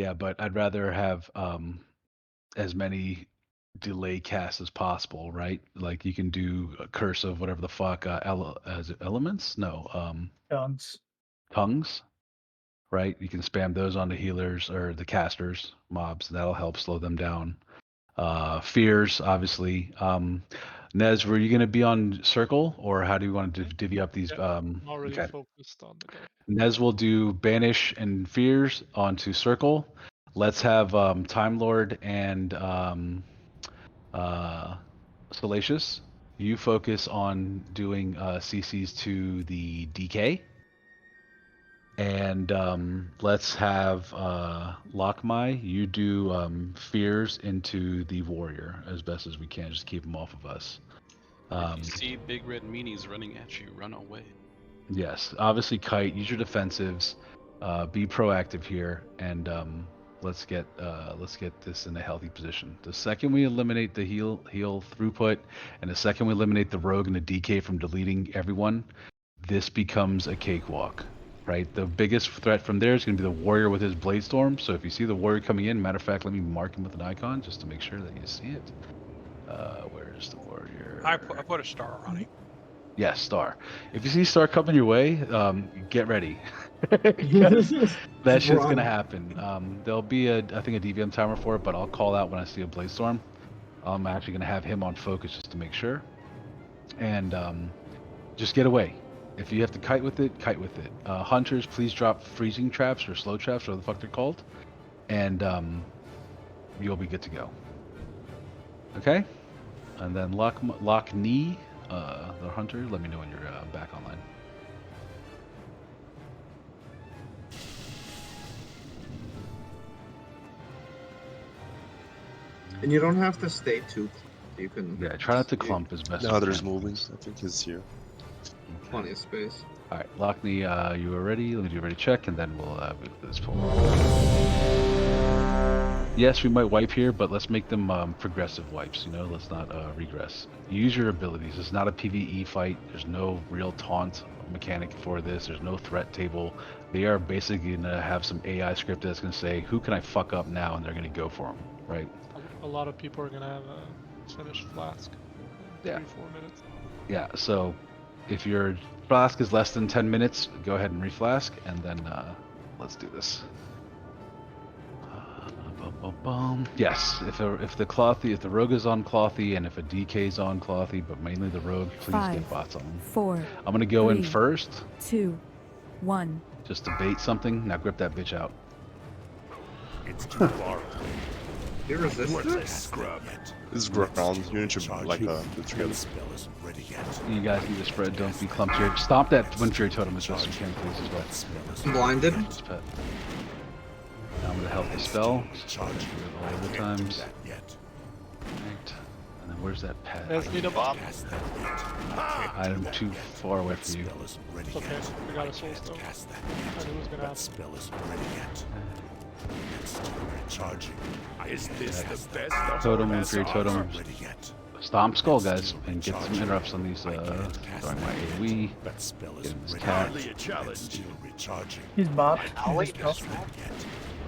Yeah, but I'd rather have as many delay casts as possible, right? Like you can do a curse of whatever the fuck, is it elements? No, Tongues. tongues, right? You can spam those on the healers or the casters, mobs. That'll help slow them down. Fears, obviously. Nez, were you going to be on circle, or how do you want to Mhm. divvy up these? Yeah, I'm already Okay. focused on the guy. Nez will do banish and fears onto circle. Let's have Time Lord and uh, Salacious. You focus on doing CCs to the DK. And let's have Lockmai, you do fears into the warrior as best as we can. Just keep them off of us. If you see big red meanies running at you, run away. Yes, obviously, Kite, use your defensives. Be proactive here, and let's get this in a healthy position. The second we eliminate the heal throughput, and the second we eliminate the rogue and the DK from deleting everyone, this becomes a cakewalk. Right, the biggest threat from there is going to be the warrior with his blade storm. So if you see the warrior coming in, matter of fact, let me mark him with an icon just to make sure that you see it. Where's the warrior? I put a star on it. Yes, Star. If you see Star coming your way, get ready. Because that shit's gonna happen. There'll be I think a DVM timer for it, but I'll call out when I see a Blaze Storm. I'm actually gonna have him on focus just to make sure. And just get away. If you have to kite with it, kite with it. Hunters, please drop freezing traps or slow traps, whatever the fuck they're called, and you'll be good to go. Okay? And then lock knee. The hunter, let me know when you're back online. And you don't have to stay too close. You can. Yeah, try not to clump as best. The as you other's can, moving. please. I think he's here. Plenty of space. All right, Lockney, you are ready. Let me do a ready check, and then we'll move this forward. Yes, we might wipe here, but let's make them progressive wipes. You know, let's not regress. Use your abilities. It's not a PVE fight. There's no real taunt mechanic for this. There's no threat table. They are basically gonna have some AI script that's gonna say, "Who can I fuck up now?" and they're gonna go for them, right? A lot of people are gonna have a finished flask. Yeah. 3-4 minutes. Yeah. So, if your flask is less than 10 minutes, go ahead and reflask, and then let's do this. Yes, if the rogue is on clothy, and if a DK is on clothy, but mainly the rogue, please get bots on. 4. I'm gonna go in first. 2, 1. Just to bait something. Now grip that bitch out. It's too far. You resist it? Scrub. This is ground. You need to like the together. You guys need to spread. Don't be clumped here. Stomp that Wind Fury Totem as best you can, please, as well. I'm blinded. Now I'm gonna help the spell. Just do it all the times. Right. And then where's that pad? Let's need a bomb. I'm too far away from you. It's okay, we got a soul stone. I knew it was gonna happen. Is this the best of Totem, our Wind Fury Totem. Stomp Skull, guys, and get some interrupts on these. Throwing my AoE. Getting this cat. Hardly a challenge. He's bot.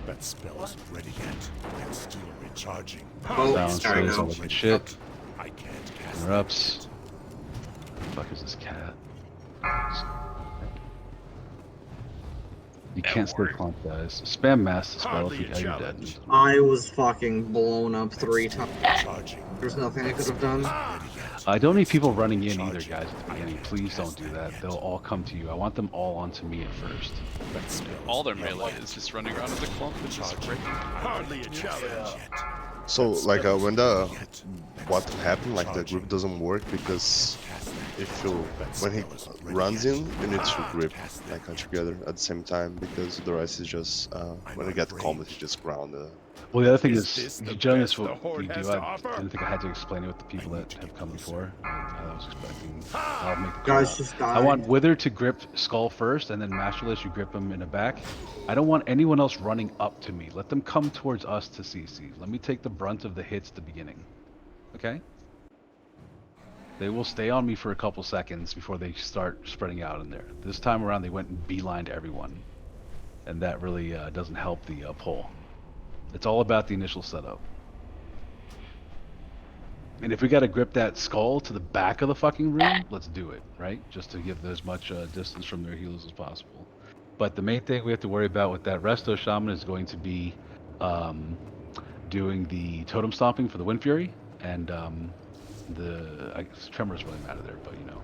That spell isn't ready yet. It's still recharging. Oh, Sounds sorry, crazy no. looking shit. I can't cast Interrupts. What the fuck is this cat? You can't stay clumped, guys. Spam mass the spell if you're dead. I was fucking blown up 3 times. There's nothing I could have done. I don't need people running in either, guys, at the beginning. Please don't do that. They'll all come to you. I want them all onto me at first. All their melee is just running around as a clump and just breaking. Hardly a challenge. So like when what happened, like the grip doesn't work because when he runs in, you need to grip like together at the same time because the rest is just when you get combat, you just ground. Well, the other thing Is is, this the generally best what the Horde we do. has I to offer? didn't think I had to explain it with the people that have come before. I was expecting. I'll make the call Guys out. just I died. want Wither to grip Skull first, and then Masterless, you grip him in the back. I don't want anyone else running up to me. Let them come towards us to CC. Let me take the brunt of the hits at the beginning. Okay? They will stay on me for a couple seconds before they start spreading out in there. This time around, they went and beelined everyone. And that really doesn't help the pull. It's all about the initial setup. And if we got to grip that skull to the back of the fucking room, let's do it, right? Just to give them as much distance from their heals as possible. But the main thing we have to worry about with that Resto Shaman is going to be doing the totem stomping for the Wind Fury, and I guess Tremor's really out of there, but you know.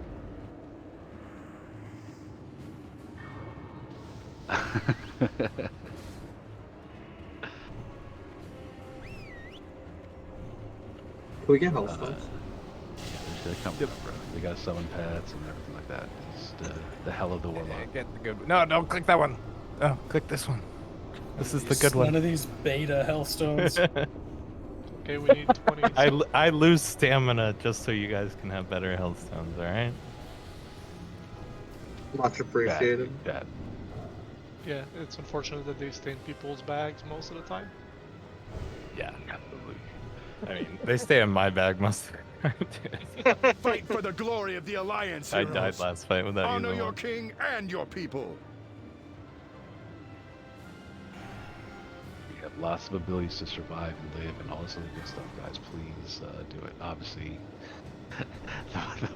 Can we get health stones? They're coming up, bro. They got summon pads and everything like that. It's the hell of the warlock. Get the good one. No, don't click that one. Oh, click this one. This is the good None one. of these beta hellstones. Okay, we need 20. I lose stamina just so you guys can have better health stones, alright? Much appreciated. Bad. Yeah, it's unfortunate that they stay in people's bags most of the time. Yeah, absolutely. I mean, they stay in my bag most of the time. Fight for the glory of the Alliance, I heroes. died last fight without Honor using your one. king and your people. We have lots of abilities to survive and live and all this other good stuff, guys. Please do it. Obviously, the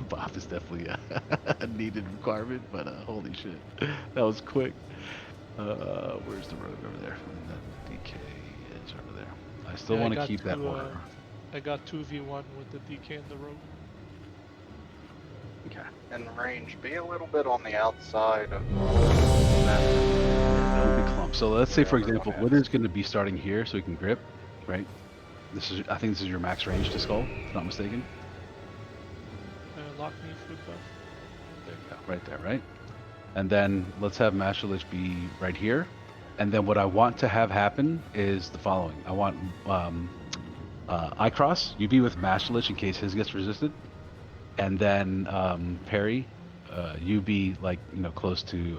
Bob is definitely a needed requirement, but holy shit, that was quick. Where's the road over there? The DK is over there. I still Yeah, want I to got keep that two, order. I got 2v1 with the DK in the road. Okay. In range, be a little bit on the outside of That would be clump. So let's say, for example, Wither's going to be starting here, so he can grip, right? I think this is your max range to skull, if I'm not mistaken. Lock me foot buff. There you go, right there, right? And then let's have Master Lich be right here. And then what I want to have happen is the following. I want Icross, you be with Master Lich in case his gets resisted. And then Perry, you be like, you know, close to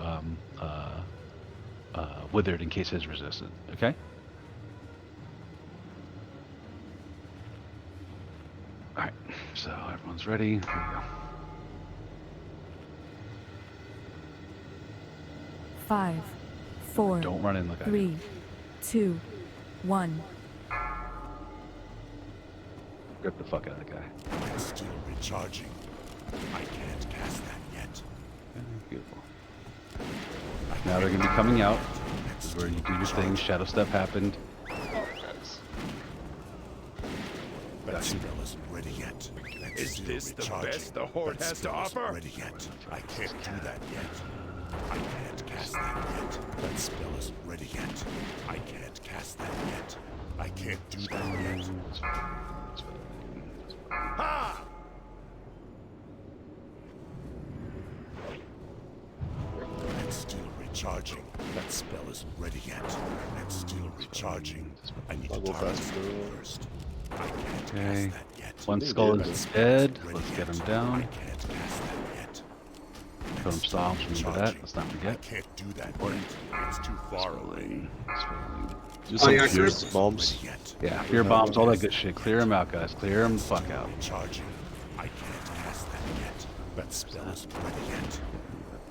Withered in case his resisted, okay? Alright, so everyone's ready. Here we go. 5, 4, Don't run in like I 3, 2, 1. Grip the fuck out of the guy. It's still recharging. I can't cast that yet. Beautiful. Now they're gonna be coming out. This is where you do your thing. Shadow Step happened. That spell isn't ready yet. Is this the best the Horde has to offer? Ready yet. I can't do that yet. I can't cast that yet. That spell isn't ready yet. I can't cast that yet. I can't do that yet. Ha! It's still recharging. That spell isn't ready yet. It's still recharging. I need to I'll go target fast. it first. I can't Okay. cast that yet. One They skull did. is dead. Let's get him I down. can't cast that yet. Put him stomps. Remember that. Let's not I forget. can't do that yet. It's too far away. Spelling. Do some yeah, fear Chris. bombs. Ready yet. Yeah, fear bombs, all that good shit. Clear him out, guys. Clear him the fuck out. Recharging. I can't cast that yet. That spell isn't ready yet.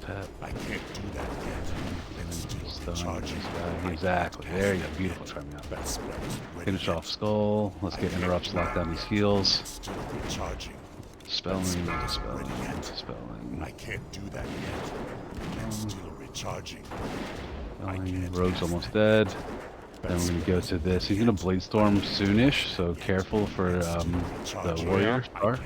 Pet. I can't do that yet. It's still Stun. recharging. Exactly. There you go. Beautiful. Try me out. That spell isn't ready Finish yet. off skull. Let's get interrupts. Lock down these heals. It's still recharging. Spelling. Ready Spelling. yet. Spelling. I can't do that yet. It's still recharging. Spelling. Rogue's almost dead. Then we're gonna go to this. He's gonna Blade Storm soonish, so careful for the warrior star.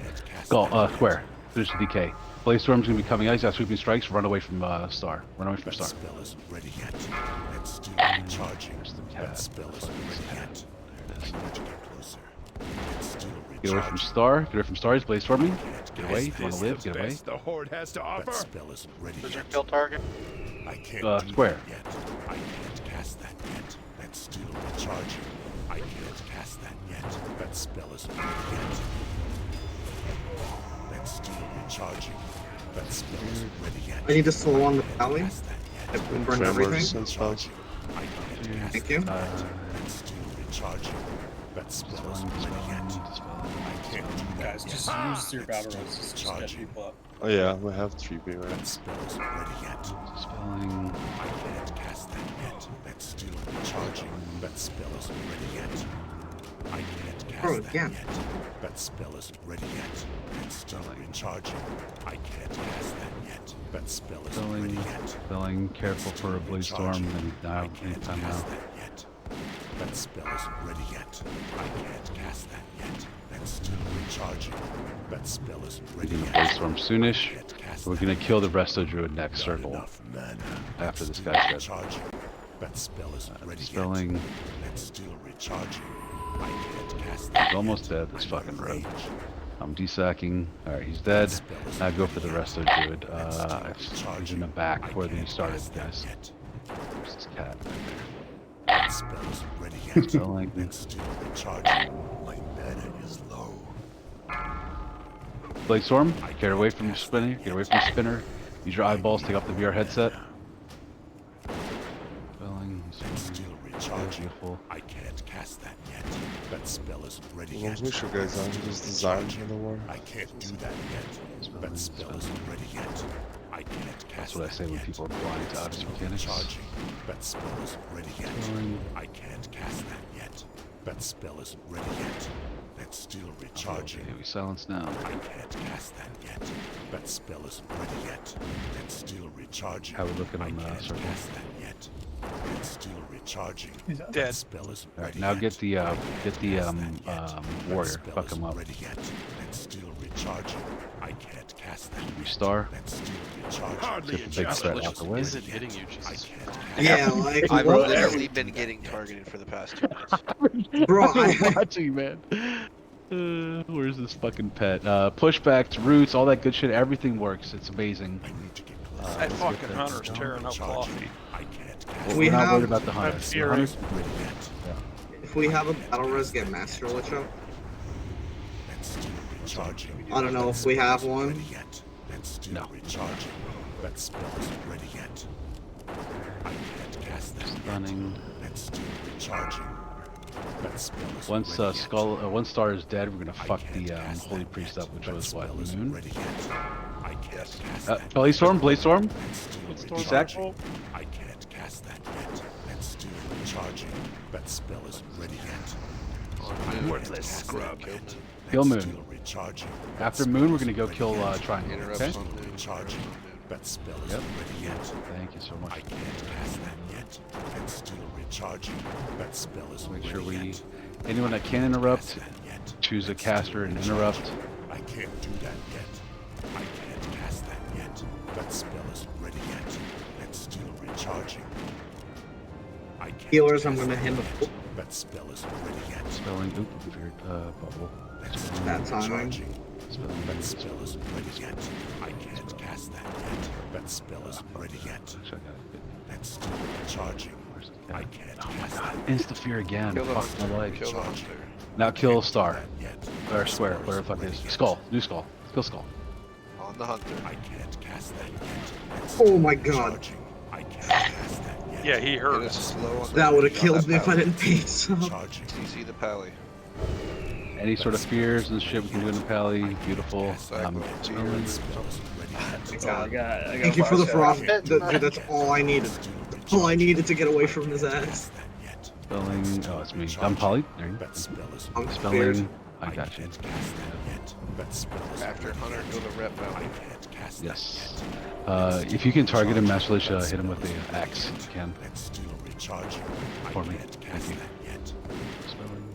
Go square. Finish the DK. Blade Storm's gonna be coming out. He's got sweeping strikes. Run away from star. Run away from That star. spell isn't ready yet. It's still recharging. cat. That spell isn't ready yet. I need to get closer. It's still Get away from recharging. star. Get away from star. He's Blade Storming. Get away. If you Is wanna live, this get the away. best the Horde has to That offer? spell isn't ready Who's your yet. kill target? I can't do square. that yet. I can't cast that yet. That's still recharging. I can't cast that yet. That spell isn't ready yet. That's still recharging. That spell isn't ready yet. I need to slow on the valley. Cast that yet. And burn everything. Tremors and stuff. I can't cast Thank you. that yet. That's still recharging. That spell isn't ready yet. I can't do that Guys, yet. just use your battle roses to get people up. Oh yeah, we have 3P, right? That spell isn't ready yet. Spelling. I can't cast that yet. That's still recharging. That That spell isn't ready yet. I can't cast Bro, that again. yet. That spell isn't ready yet. It's still recharging. I can't cast that yet. That spell isn't ready yet. Spelling, careful for a Blaze Storm, and now, anytime now. Cast that yet. That spell isn't ready yet. I can't cast that yet. That's still recharging. That spell isn't We're ready gonna yet. Blaze Storm soonish. Can't cast We're that gonna kill the Resto Druid next Not circle enough mana. after this Still guy's dead. recharging. That spell isn't ready Spelling. yet. That's still recharging. I can't cast that. He's almost dead, this fucking rogue. I'm desacking. Alright, he's dead. Now go for the Resto Druid. He's in the back where he started, guys. There's this cat. That spell isn't ready yet. Spelling. It's still recharging. My mana is low. Blade Storm, get away from spinner. Get away from spinner. Use your eyeballs. Take off the VR headset. Spelling. Still recharging. Beautiful. I can't cast that yet. That spell isn't ready As long yet. as we show guys on just design in the war. I can't do that yet. That spell isn't ready yet. I can't cast That's what I say that when yet. people are blind to obvious mechanics. Recharging. That spell isn't ready yet. Spelling. I can't cast that yet. That spell isn't ready yet. That's still recharging. Okay, we silence now. I can't cast that yet. That spell isn't ready yet. That's still recharging. How we looking I on the can't circle? cast that yet. That's still recharging. He's That dead. spell isn't Alright, ready now yet. get the I can't cast that yet. warrior. That spell Fuck him isn't up. ready yet. That's still recharging. I can't cast that yet. Star. That's still recharging. Hardly Get a the big challenge. threat out the way. Isn't hitting you, I Jesus. can't cast Yeah, like, I've what? literally been getting targeted for the past 2 minutes. Bro, I'm watching, man. Where's this fucking pet? Pushbacks, roots, all that good shit. Everything works. It's amazing. I need to get close. That let's get fucking that. hunter's tearing up coffee. I can't cast Well, We we're not have- worried about the I'm hunters. The furious. hunters- ready yet. if we have a battle res, get Master Lich up. That's still recharging. I don't know if we have one. Ready yet. That's still No. recharging. That spell isn't ready yet. I can't cast that yet. Stunning. That's still recharging. That spell isn't Once ready yet. one star is dead, we're gonna I fuck can't the cast holy that priest yet. up, which That was what, spell isn't Moon? ready yet. I can't cast that Blaze Storm, Blaze Storm. That's still With Storm recharging. Control. I can't cast that yet. That's still recharging. That spell isn't ready yet. Worthless scrub. Kill That's Moon. still recharging. After That Moon, spell we're gonna isn't go ready kill yet. Triangle. Interrupt Okay. on Moon. Recharging. That spell Yep. isn't ready yet. Thank you so I much. can't cast that yet. That's still recharging. That spell isn't Make ready sure we. yet. Anyone that can interrupt, Cast that yet. choose a That's caster still and recharging. interrupt. I can't do that yet. I can't cast that yet. That spell isn't ready yet. That's still recharging. I can't Healers, I'm cast gonna that hit yet. him. That spell isn't ready yet. Spelling. Oop, weird bubble. That's still Bad timing. recharging. Spelling. That spell isn't ready yet. I can't cast that yet. That spell isn't ready yet. Actually, I got it. That's still recharging. Where's the I cat? can't Oh my cast god. that. Insta fear again. Kill the Fuck my hunter. life. Kill the hunter. Now kill Can't do Star. that yet. Or That Square, spell whatever the isn't fuck it ready is. yet. Skull. New Skull. Kill Skull. On the hunter. I can't cast that yet. That's Oh my still god. recharging. I can't cast that yet. Yeah, he Get hurt us us. slow on the That would have on killed that me if I pally. didn't pay some. Recharging. CC the pally. Any sort of fears and shit we can do in the pally. Beautiful. Exactly. Spelling. That spell isn't ready yet. Thank you for the frost. Dude, that's all I needed. All I needed to get away from his ass. Spelling. Oh, it's me. I'm Polly. There you go. That spell isn't I'm ready scared. Spelling. I got you. can't cast that yet. That spell isn't After ready hunter, yet. go to rep I valley. can't cast Yes. that yet. If you can target him, Master Lich, hit him with the axe. If you can. That's still recharging. I For me. can't cast Thank you. that yet. Spelling.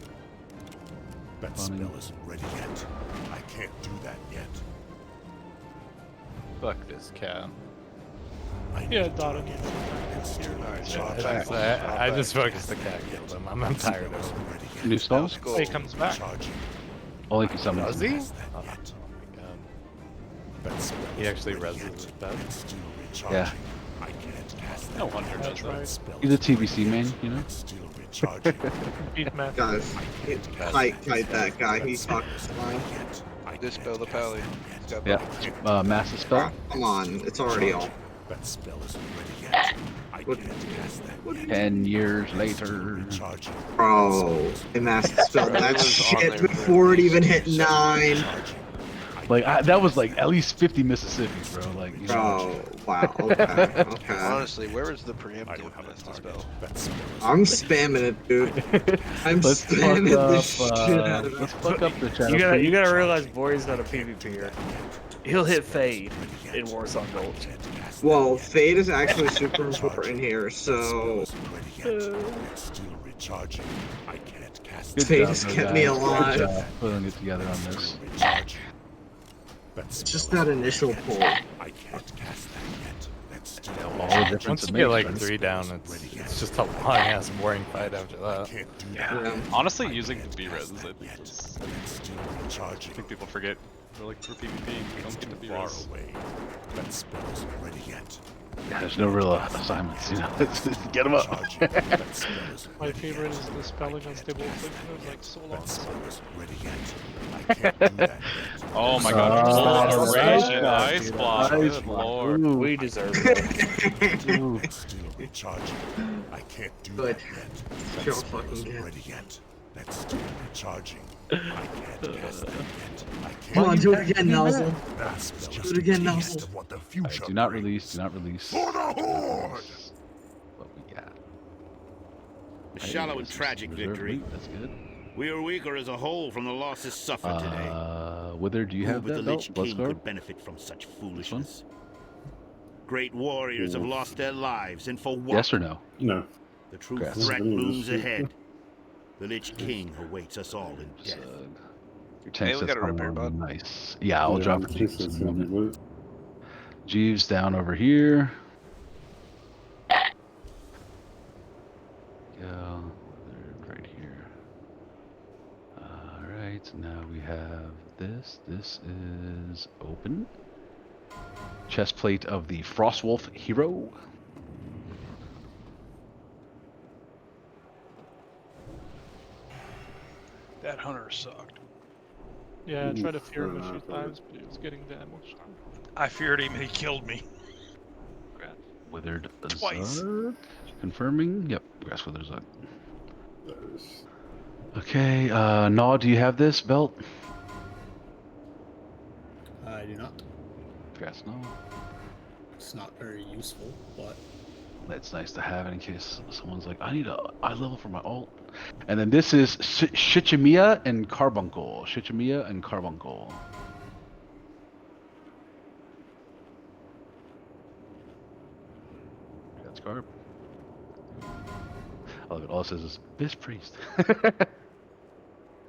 That Funny. spell isn't ready yet. I can't do that yet. Fuck this cat. I Yeah, need to Dotto get needs That's still Alright, recharging. back. I just focused the cat, killed him. I'm tired of Isn't him. ready yet. New Skull? Skull. He comes back. Recharging. Only if you summon Does him. he? Cast that Oh yet. my god. That spell He isn't actually ready reses yet. his bed. It's still recharging. Yeah. I can't cast that No yet. hunter does That's that. right. That spell He's a isn't ready TBC man, yet. you know? It's still recharging. Beat man. Guys, kite that guy. He's fucking fine. Yet. I Dispel can't the cast pally. that He's yet. got Yeah. Massive spell. Come on, it's already all. That spell isn't ready yet. I What- can't cast that yet. 10 years later. Recharging. Bro, it master spell Bro, it that was on shit there before it for even at hit least 9. Recharging. I Like that was like at least 50 Mississippi's, bro. Like, you know, Oh, wow. Okay. Okay. Honestly, where was the preemptiveness to spell? I'm spamming it, dude. I'm let's spamming the fuck shit up. out of Let's it. fuck up the channel. You gotta realize Boy's not a PvPer. He'll hit Fade in Warsong Gold. Well, Fade is actually super important here, so Still recharging. I can't cast Good Fade job, has though, kept me guys. Good alive. job putting it together on this. It's just that initial pull. I can't cast that yet. That's still All the difference Once it you get makes, like right? 3 down, it's just a long ass boring fight after that. can't do Yeah. Honestly, using the B-res, I think, is, still I recharging. think people forget. They're like, for PvP, you don't get the Far B-res. away. That spell isn't ready yet. Yeah, there's no real assignments, you know. Get them up. Charging. That spell isn't My ready favorite yet. is the spelling unstable affliction. It was like so long. That spell isn't ready yet. I can't do that yet. Oh my god, Oh, Restoration, nice. Ice Block, Nice good block. lord. Ooh. We deserve it. Ooh. It's still recharging. I can't do Good. that yet. Sure That spell fucking isn't get. ready yet. That's still recharging. I can't cast that yet. I can't. Come on, do it again, Nozzle. That's Do just it again, a taste Nozzle. of what the Alright, future do not brings. release. Do not release. For the Horde! What we got? A shallow and tragic Reserve victory. loot, that's good. We are weaker as a whole from the losses suffered today. Wither, do you Who have but the that belt? Lich Blood King Scar? could benefit from such foolishness? Great warriors have lost their lives, and for what? Yes or no? No. The true Grass. threat looms ahead. The Lich King awaits us all in Just, death. your tank we sets got a are repair bot. nice. Yeah, I'll drop it. Jeeves is gonna be good. Jeeves down over here. Go. They're right here. Alright, now we have this. This is open. Chest plate of the Frostwolf hero. That hunter sucked. Yeah, I tried to fear him a few times, but he was getting damaged. I feared him and he killed me. Withered Twice. Zerg. Confirming. Yep, Grass Withered Zerg. Nice. Okay, Naw, do you have this belt? I do not. Grass, no. It's not very useful, but That's nice to have in case someone's like, I need a eye level for my ult. And then this is Shichimiya and Carbuncle. Shichimiya and Carbuncle. That's Carb. I love it. All it says is Bish Priest.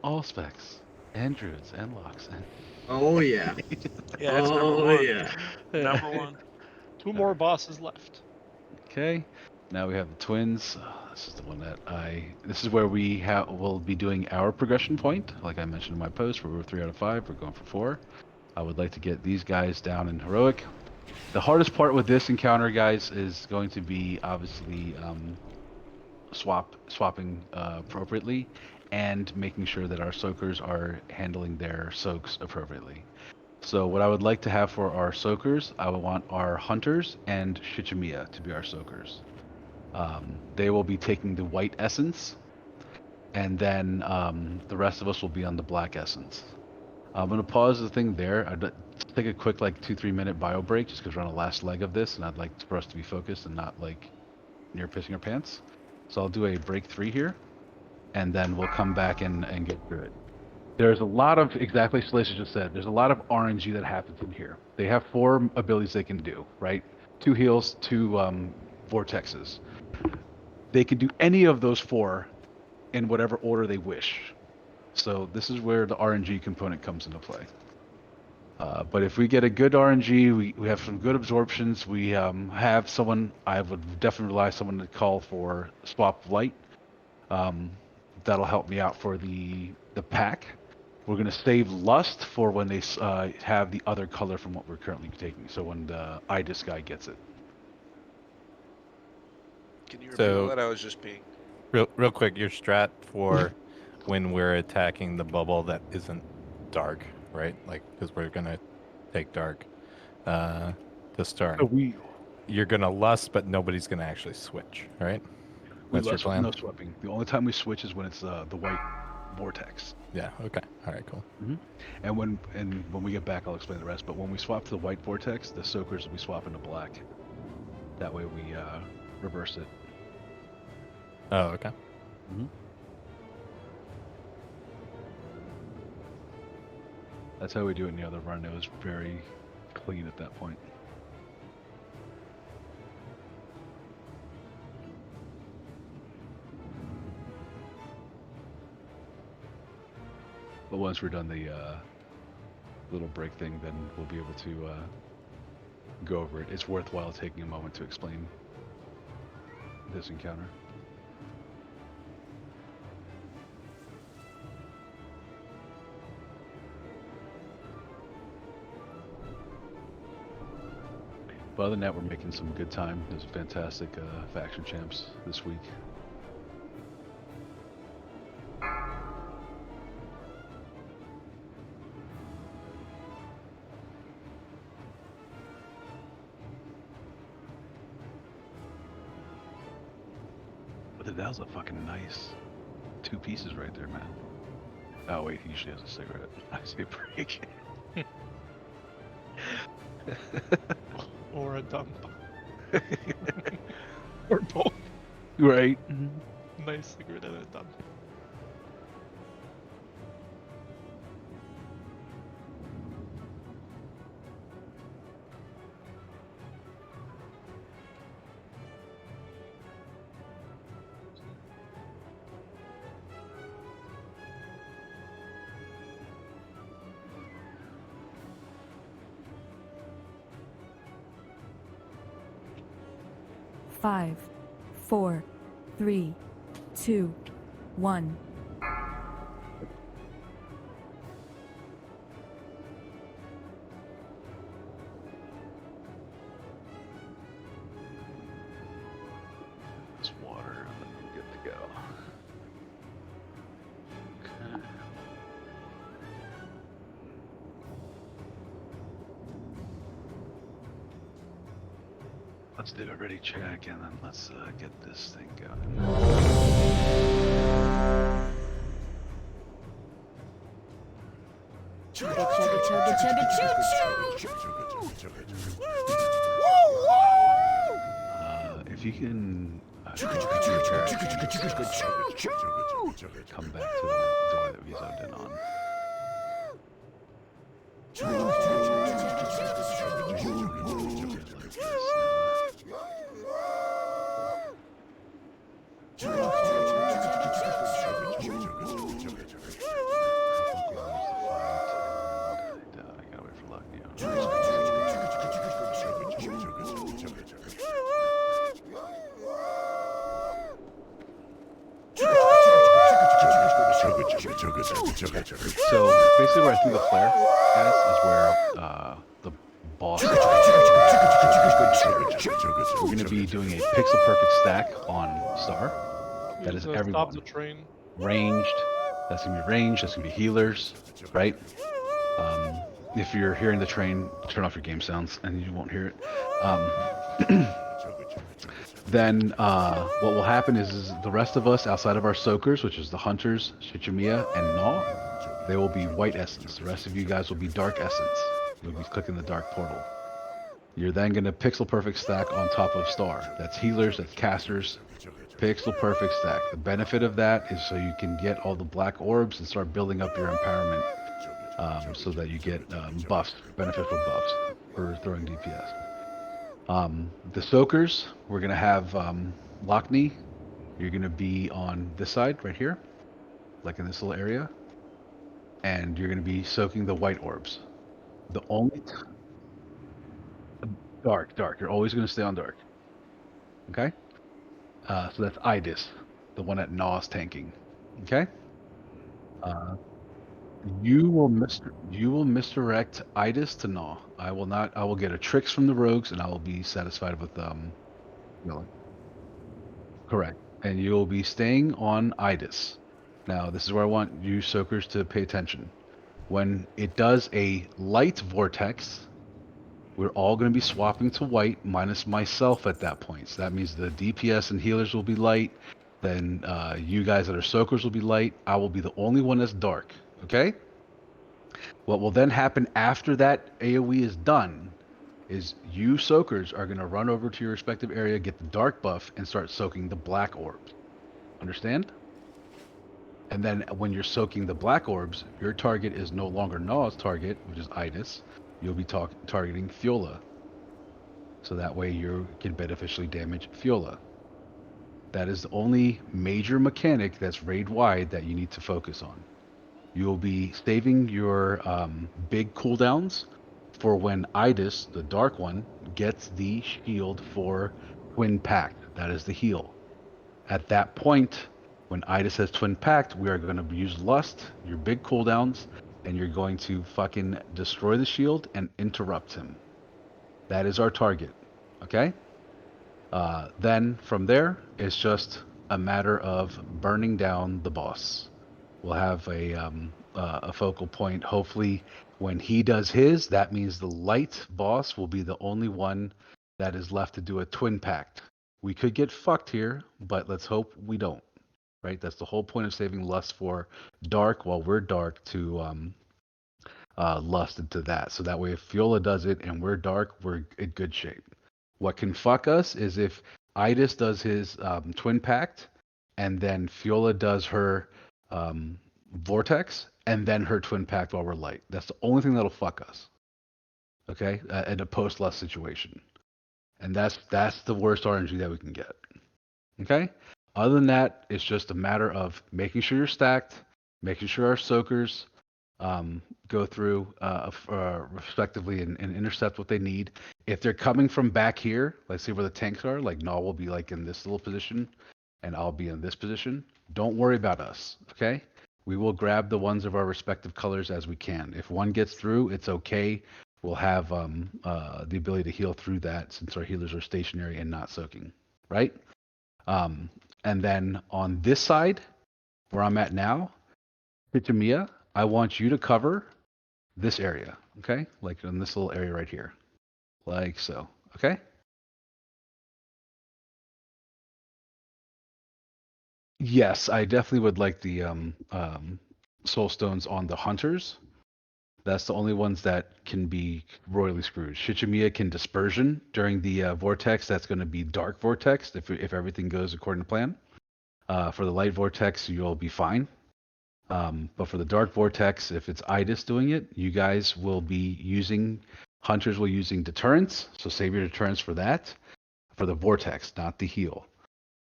All specs. And druids and locks. And Oh yeah. Yeah, that's Oh number one. yeah. Number one. 2 more bosses left. Okay, now we have the twins. This is the one that this is where we will be doing our progression point. Like I mentioned in my post, we're 3 out of 5. We're going for 4. I would like to get these guys down in heroic. The hardest part with this encounter, guys, is going to be obviously swapping appropriately, and making sure that our soakers are handling their soaks appropriately. So what I would like to have for our soakers, I would want our hunters and Shichimiya to be our soakers. They will be taking the white essence, and then the rest of us will be on the black essence. I'm going to pause the thing there. I'd take a quick 2-3 minute bio break just because we're on the last leg of this, and I'd like for us to be focused and not near pissing our pants. So I'll do a break 3 here, and then we'll come back and get through it. There's a lot of, exactly as Salacious just said, there's a lot of RNG that happens in here. They have 4 abilities they can do, right? 2 heals, 2 vortexes. They can do any of those 4 in whatever order they wish. So this is where the RNG component comes into play. But if we get a good RNG, we have some good absorptions, we have someone, I would definitely rely on someone to call for Swap of Light. That'll help me out for the pack. We're going to save Lust for when they have the other color from what we're currently taking. So when the Idis guy gets it. Can you repeat So- that? I was just being. Real quick, your strat for when we're attacking the bubble that isn't dark, right? Because we're gonna take dark to start. So You're gonna lust, but nobody's gonna actually switch, right? we That's your lust, plan. no swapping. The only time we switch is when it's the white vortex. Yeah. Okay. All right. Cool. And when we get back, I'll explain the rest. But when we swap to the white vortex, the soakers will be swapping to black. That way we reverse it. Oh. Okay. That's how we do it in the other run. It was very clean at that point. But once we're done the little break thing, then we'll be able to go over it. It's worthwhile taking a moment to explain this encounter. But other than that, we're making some good time. There's fantastic faction champs this week. But that was a fucking nice 2 pieces right there, man. Oh wait, he usually has a cigarette. I say break. Or a dump. Or both. Right. Nice cigarette and a dump. Five, 4, 3, 2, 1. This water, and then we're good to go. Okay. Let's do a ready check, and then let's get this thing going. Chugga, chugga, chugga, chugga, choo choo! If you can come back to the door that we zoned in on. So basically where I threw the flare at is where the boss we're going to be doing a pixel perfect stack on Star. That is Stop everyone. the train. Ranged. That's going to be ranged. That's going to be healers. Right? If you're hearing the train, turn off your game sounds and you won't hear it. Then what will happen is the rest of us outside of our soakers, which is the hunters, Shichimiya, and Gnaw, they will be white essence. The rest of you guys will be dark essence. You'll be clicking the dark portal. You're then going to pixel perfect stack on top of Star. That's healers, that's casters, pixel perfect stack. The benefit of that is so you can get all the black orbs and start building up your empowerment so that you get buffs, beneficial buffs for throwing DPS. The soakers, we're going to have Lockney. You're going to be on this side right here, like in this little area. And you're going to be soaking the white orbs. The only... Dark. You're always going to stay on dark. Okay? So that's Idis, the one at Gnaw's tanking. Okay? You will misdirect Idis to Gnaw. I will not. I will get a tricks from the rogues, and I will be satisfied with Miller. Correct. And you will be staying on Idis. Now, this is where I want you soakers to pay attention. When it does a light vortex, we're all going to be swapping to white, minus myself at that point. So that means the DPS and healers will be light, Then you guys that are soakers will be light. I will be the only one that's dark. Okay? What will then happen after that AoE is done is you soakers are going to run over to your respective area, get the dark buff, and start soaking the black orbs. Understand? And then when you're soaking the black orbs, your target is no longer Naw's target, which is Idis. You'll be targeting Fiola. So that way you can beneficially damage Fiola. That is the only major mechanic that's raid-wide that you need to focus on. You will be saving your big cooldowns for when Idis, the dark one, gets the shield for Twin Pact. That is the heal. At that point, when Idis has Twin Pact, we are going to use Lust, your big cooldowns, and you're going to fucking destroy the shield and interrupt him. That is our target. Okay? Then from there, it's just a matter of burning down the boss. We'll have a focal point. Hopefully, when he does his, that means the light boss will be the only one that is left to do a Twin Pact. We could get fucked here, but let's hope we don't. Right? That's the whole point of saving Lust for dark while we're dark to Lust into that. So that way, if Fiola does it and we're dark, we're in good shape. What can fuck us is if Idis does his Twin Pact, and then Fiola does her Vortex, and then her Twin Pact while we're light. That's the only thing that'll fuck us. Okay? In a post-Lust situation. And that's the worst RNG that we can get. Okay? Other than that, it's just a matter of making sure you're stacked, making sure our soakers go through respectively and intercept what they need. If they're coming from back here, let's see where the tanks are, like Gnaw will be like in this little position, and I'll be in this position. Don't worry about us, okay? We will grab the ones of our respective colors as we can. If one gets through, it's okay. We'll have the ability to heal through that since our healers are stationary and not soaking, right? And then on this side, where I'm at now, Pitamiya, I want you to cover this area, okay? Like in this little area right here. Like so, okay? Yes, I definitely would like the soul stones on the hunters. That's the only ones that can be royally screwed. Shichimiya can dispersion during the vortex. That's going to be dark vortex if everything goes according to plan. For the light vortex, you'll be fine. But for the dark vortex, if it's Idis doing it, you guys will be using, hunters will using deterrence. So save your deterrence for that. For the vortex, not the heal.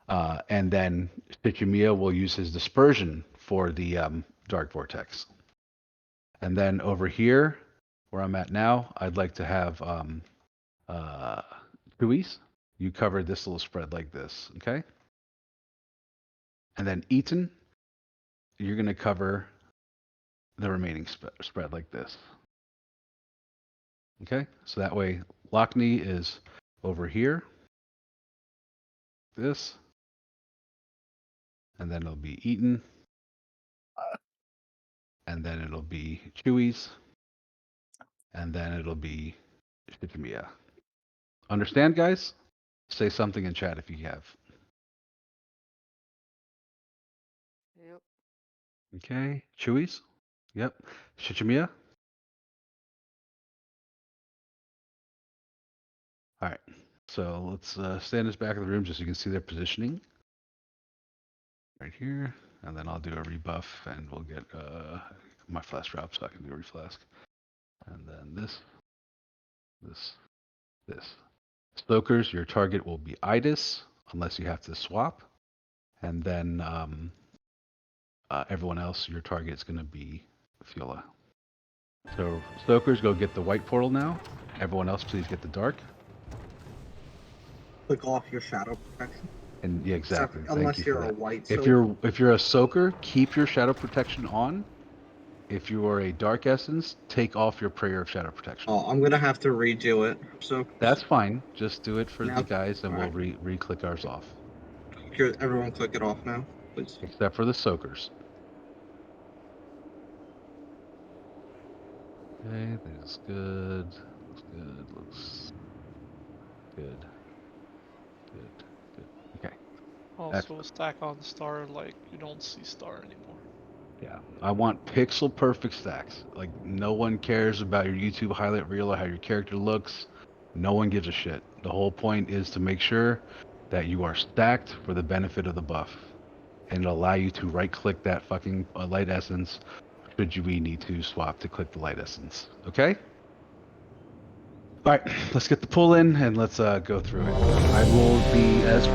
And then Shichimiya will use his dispersion for the dark vortex. And then over here, where I'm at now, I'd like to have Tuis. You cover this little spread like this, okay? And then Eaton, you're going to cover the remaining spread like this. Okay? So that way, Lockney is over here. This. And then it'll be Eaton. And then it'll be Chewies. And then it'll be Shichimiya. Understand, guys? Say something in chat if you have. Yep. Okay. Chewies? Yep. Shichimiya? All right. So let's stand this back of the room just so you can see their positioning. Right here. And then I'll do a rebuff and we'll get my flash drop so I can do a reflask. And then this. Stokers, your target will be Idis unless you have to swap. And then everyone else, your target is going to be Fiola. So Stokers, go get the white portal now. Everyone else, please get the dark. Click off your shadow protection. And yeah, exactly. Unless you're a white soaker. If you're a soaker, keep your shadow protection on. If you are a dark essence, take off your prayer of shadow protection. Oh, I'm gonna have to redo it. So that's fine. Just do it for now, the guys, and right. we'll re-click ours off. Everyone, click it off now, please. Except for the soakers. Okay, that's good. Looks good. Looks good. Good. Okay. Also, stack on star like you don't see star anymore. Yeah, I want pixel perfect stacks. Like no one cares about your YouTube highlight reel or how your character looks. No one gives a shit. The whole point is to make sure that you are stacked for the benefit of the buff, and it'll allow you to right-click that fucking light essence. Should you need to swap to click the light essence? Okay. All right, let's get the pull in and let's go through it. I will be as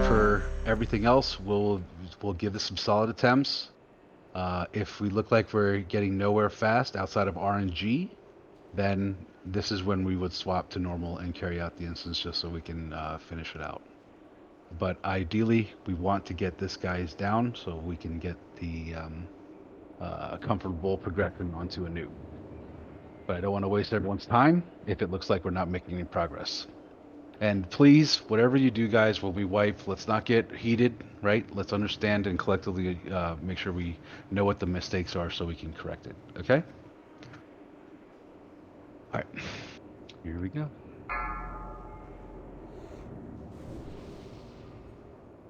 per everything else. We'll give this some solid attempts. If we look like we're getting nowhere fast outside of RNG, then this is when we would swap to normal and carry out the instance just so we can finish it out. But ideally, we want to get this guy's down so we can get the comfortable progression onto a new. But I don't want to waste everyone's time if it looks like we're not making any progress. And please, whatever you do, guys, when we wipe, let's not get heated, right? Let's understand and collectively make sure we know what the mistakes are so we can correct it, okay? All right, here we go.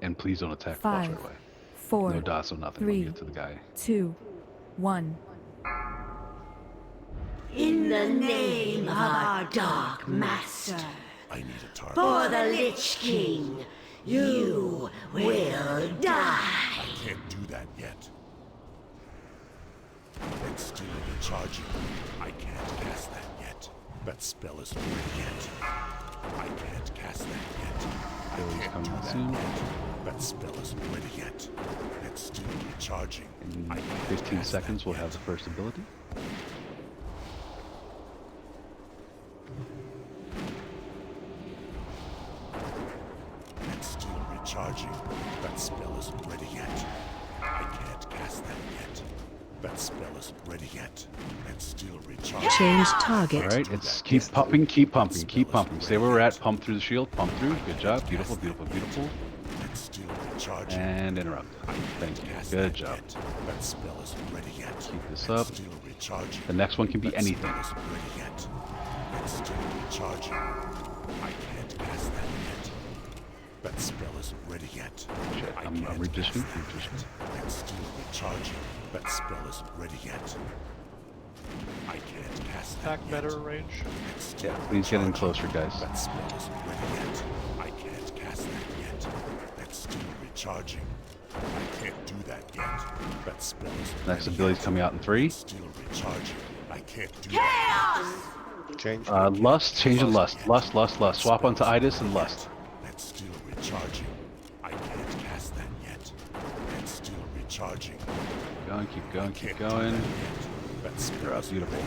And please don't attack boss right away. 4, no dots or nothing 3, when you get to the guy. 2, 1. In the name of our Dark Master, I need a target. for the Lich King, you will die. I can't do that yet. It's still recharging. I can't cast that yet. That spell is ready yet. I can't cast that yet. I can't do that yet. That spell isn't ready yet. It's still recharging. In 15 seconds, we'll have the first ability. It's still recharging. That spell isn't ready yet. I can't cast that yet. That spell isn't ready yet. It's still recharging. Change target. All right, it's keep pumping, keep pumping, keep pumping. Stay where we're at. Pump through the shield. Pump through. Good job. Beautiful, beautiful, beautiful. It's still recharging. And interrupt. Thank you. Good job. That spell isn't ready yet. Keep this up. Still recharging. The next one can be anything. That spell isn't ready yet. It's still recharging. I can't cast that yet. That spell isn't ready yet. Shit, I'm repositioning. It's still recharging. That spell isn't ready yet. I can't cast that Attack yet. better range. Yeah, please get in closer, guys. That spell isn't ready yet. I can't cast that yet. That's still recharging. I can't do that yet. That spell isn't Next ready ability's yet. coming out in 3. It's still recharging. I can't do that. Change. Lust, change in lust. Lust, lust, lust. Swap onto Idis and lust. That's still recharging. I can't cast that yet. That's still recharging. Keep going, keep going. That's You're up, beautiful.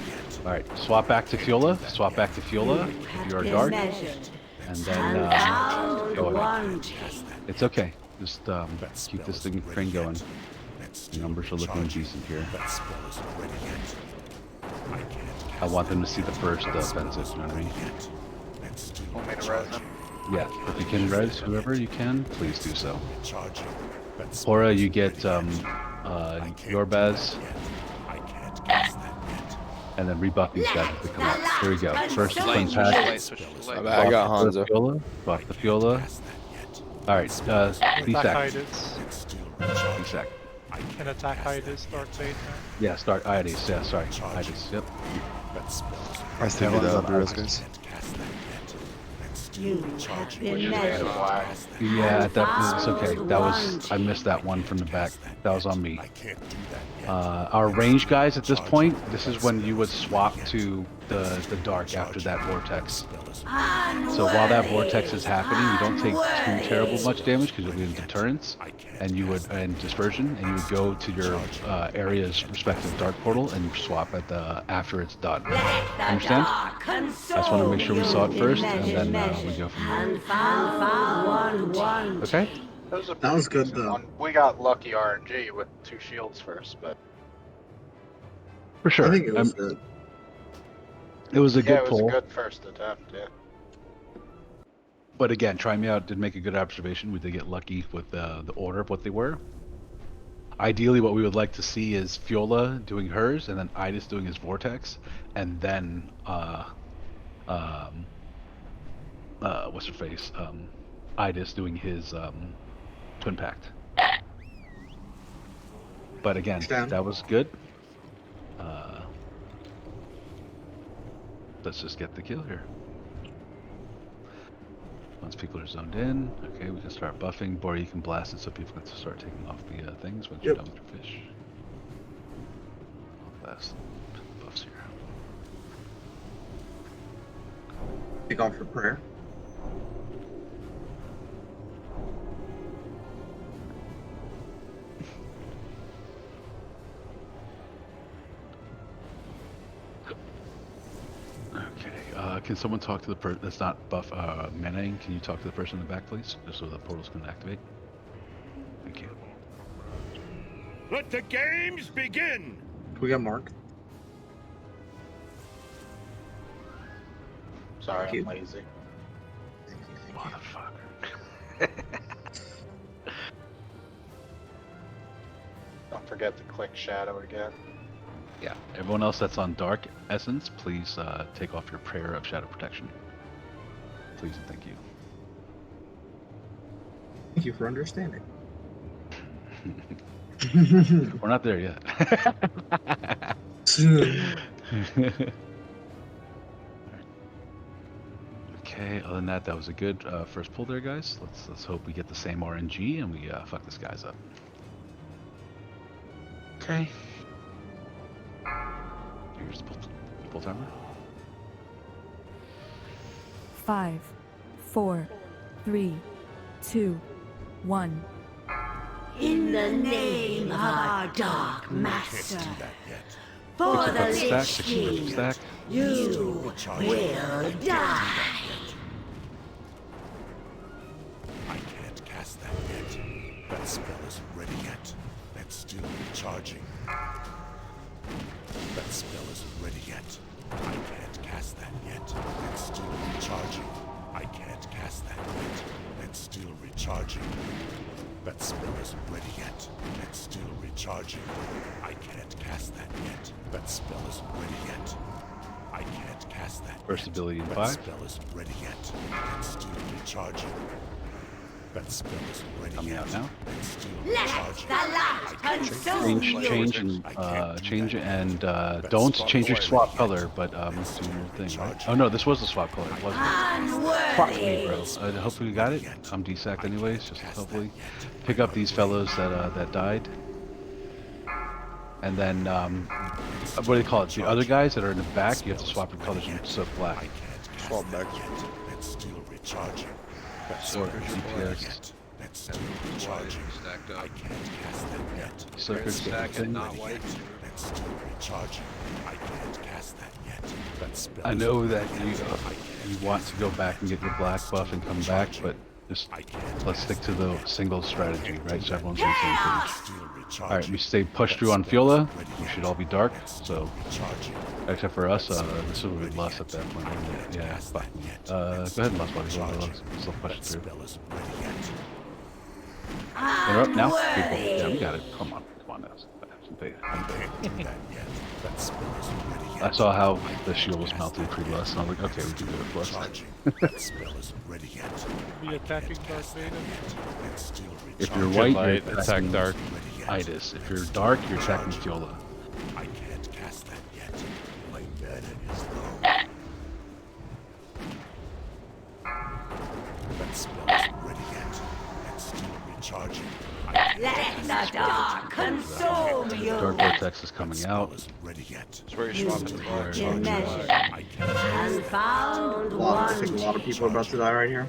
Alright, swap back to Fiola. Swap back to Fiola if you are dark. And then go ahead. It's okay. Just keep this thing going. The numbers are looking decent here. That spell isn't ready yet. I can't I want them to see the first offensive, you know what I mean? That's still Want me to res them? Yeah, if you can res whoever you can, please do so. recharging. That's Aura, you get Yorbaz, I can't cast that yet. and then rebuff these guys as they come out. Here we go. First is Light, Fun Pack. switch to light. I got Hanzo. Fiola. Buff the Fiola. Cast that yet. Alright, Attack D-Sack. Idis. It's still recharging. D-Sack. And attack Idis, Dark Fate. Yeah, start Idis. Yeah, sorry. Idis. Yep. That spell isn't I still do that, the rest, guys. cast that yet. That's still You have recharging. been measured. Yeah, that was okay. That was I missed that one from the back. That was on me. I can't do that yet. Our range guys at this point, this is when you would swap to the dark after that vortex. So while that vortex is happening, you don't take too terrible much damage because you'll be in deterrence, and you would and dispersion, and you would go to your area's respective dark portal and you swap at the after it's done. Understand? I just want to make sure we saw it first, and then we go from there. Okay. That was good though. We got lucky RNG with 2 shields first, but For sure. I think it was good. It was a yeah, good it was pull. a good first attempt. Yeah. But again, Try Me Out did make a good observation. We did get lucky with the order of what they were. Ideally, what we would like to see is Fiola doing hers, and then Idis doing his Vortex, and then what's her face? Idis doing his Twin Pact. But again, Down. that was good. Let's just get the kill here. Once people are zoned in, okay, we can start buffing. Bor, you can blast it so people can start taking off the things once you're done with your fish. I'll blast buffs here. Take off your prayer. Can someone talk to the person that's not buff Manning? Can you talk to the person in the back, please? Just so the portals can activate. Thank you. Let the games begin! We got Mark. Sorry, Thank I'm you. lazy. Motherfucker. Don't forget to click shadow again. Yeah. Everyone else that's on Dark Essence, please take off your prayer of shadow protection. Please and thank you. Thank you for understanding. We're not there yet. Okay, other than that, that was a good first pull there, guys. Let's hope we get the same RNG and we fuck this guys up. Okay. Here's the pull timer. 5, 4, 3, 2, 1. In the name of our Dark Master, for the Lich King, you will die. I can't cast that yet. That spell isn't ready yet. That's still recharging. That spell isn't ready yet. I can't cast that yet. That's still recharging. I can't cast that yet. That's still recharging. That spell isn't ready yet. That's still recharging. I can't cast that yet. That spell isn't ready yet. I can't cast that First yet. ability in That 5. spell isn't ready yet. That's still recharging. That spell isn't ready Coming yet. out now. That's still Let recharging. the light consume Change and don't change your swap color, but do your thing, right? Oh no, this was the swap color. It wasn't. Fuck me, bro. Hopefully you got it. I'm desacked anyways. Just hopefully pick up these fellows that died, and then what do they call it? The other guys that are in the back, you have to swap your colors and soak black. Swap back. That's still recharging. Or DPS. That's still recharging. I can't cast that yet. Soakers get the thing. That's still recharging. I can't cast that yet. That spell I know that you want to go back and get your black buff and come back, but just let's stick to the single strategy, right? So everyone's on the same page. Alright, we stay pushed through on Fiola. We should all be dark, so except for us, this will be Lust at that point. Yeah, fuck me. Go ahead and Lust buddy. Still push it through. They're up now? People. Yeah, we got it. Come on now. I saw how the shield was melted pre-Lust, and I was like, okay, we can do it plus. We attacking Dark Vader. If you're white, light, you're attack attacking dark. Idis. If you're dark, you're attacking Fiola. I can't cast that yet. My mana is low. That spell isn't ready yet. That's still recharging. Let the dark consume you. Dark Vortex is coming out. Ready yet. That's where you're swapping the bar. In measure, and found I think a lot of people are about to die right here.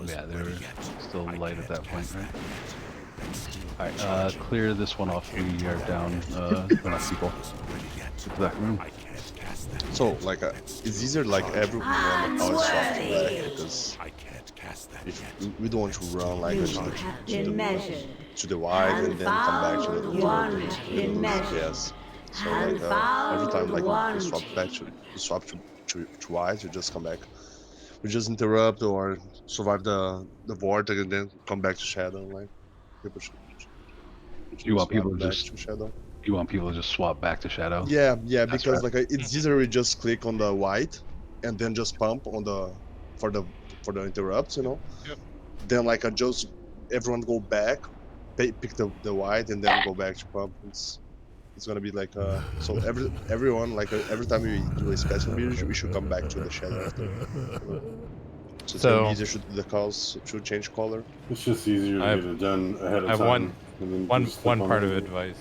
Yeah, they're still light at that point, right? Alright, clear this one off. We are down enough people. To the back room. So, like, it's easier, like, everyone always swap to black, because if we don't want to run, like, to the wide and then come back to the yes. So, like, every time, like, you swap to wide, you just come back. We just interrupt or survive the vortex and then come back to shadow, like, people should. You want people to back just to shadow? You want people to just swap back to shadow? Yeah, That's because right. like it's easier to just click on the white and then just pump on the for the interrupts, you know. Yep. Then like I just everyone go back, pick the white, and then go back to pump. It's gonna be like so everyone like every time we do a special build, we should come back to the shadow after. So it's gonna be easier to the calls to change color. It's just easier to get it done ahead of time. One part of advice.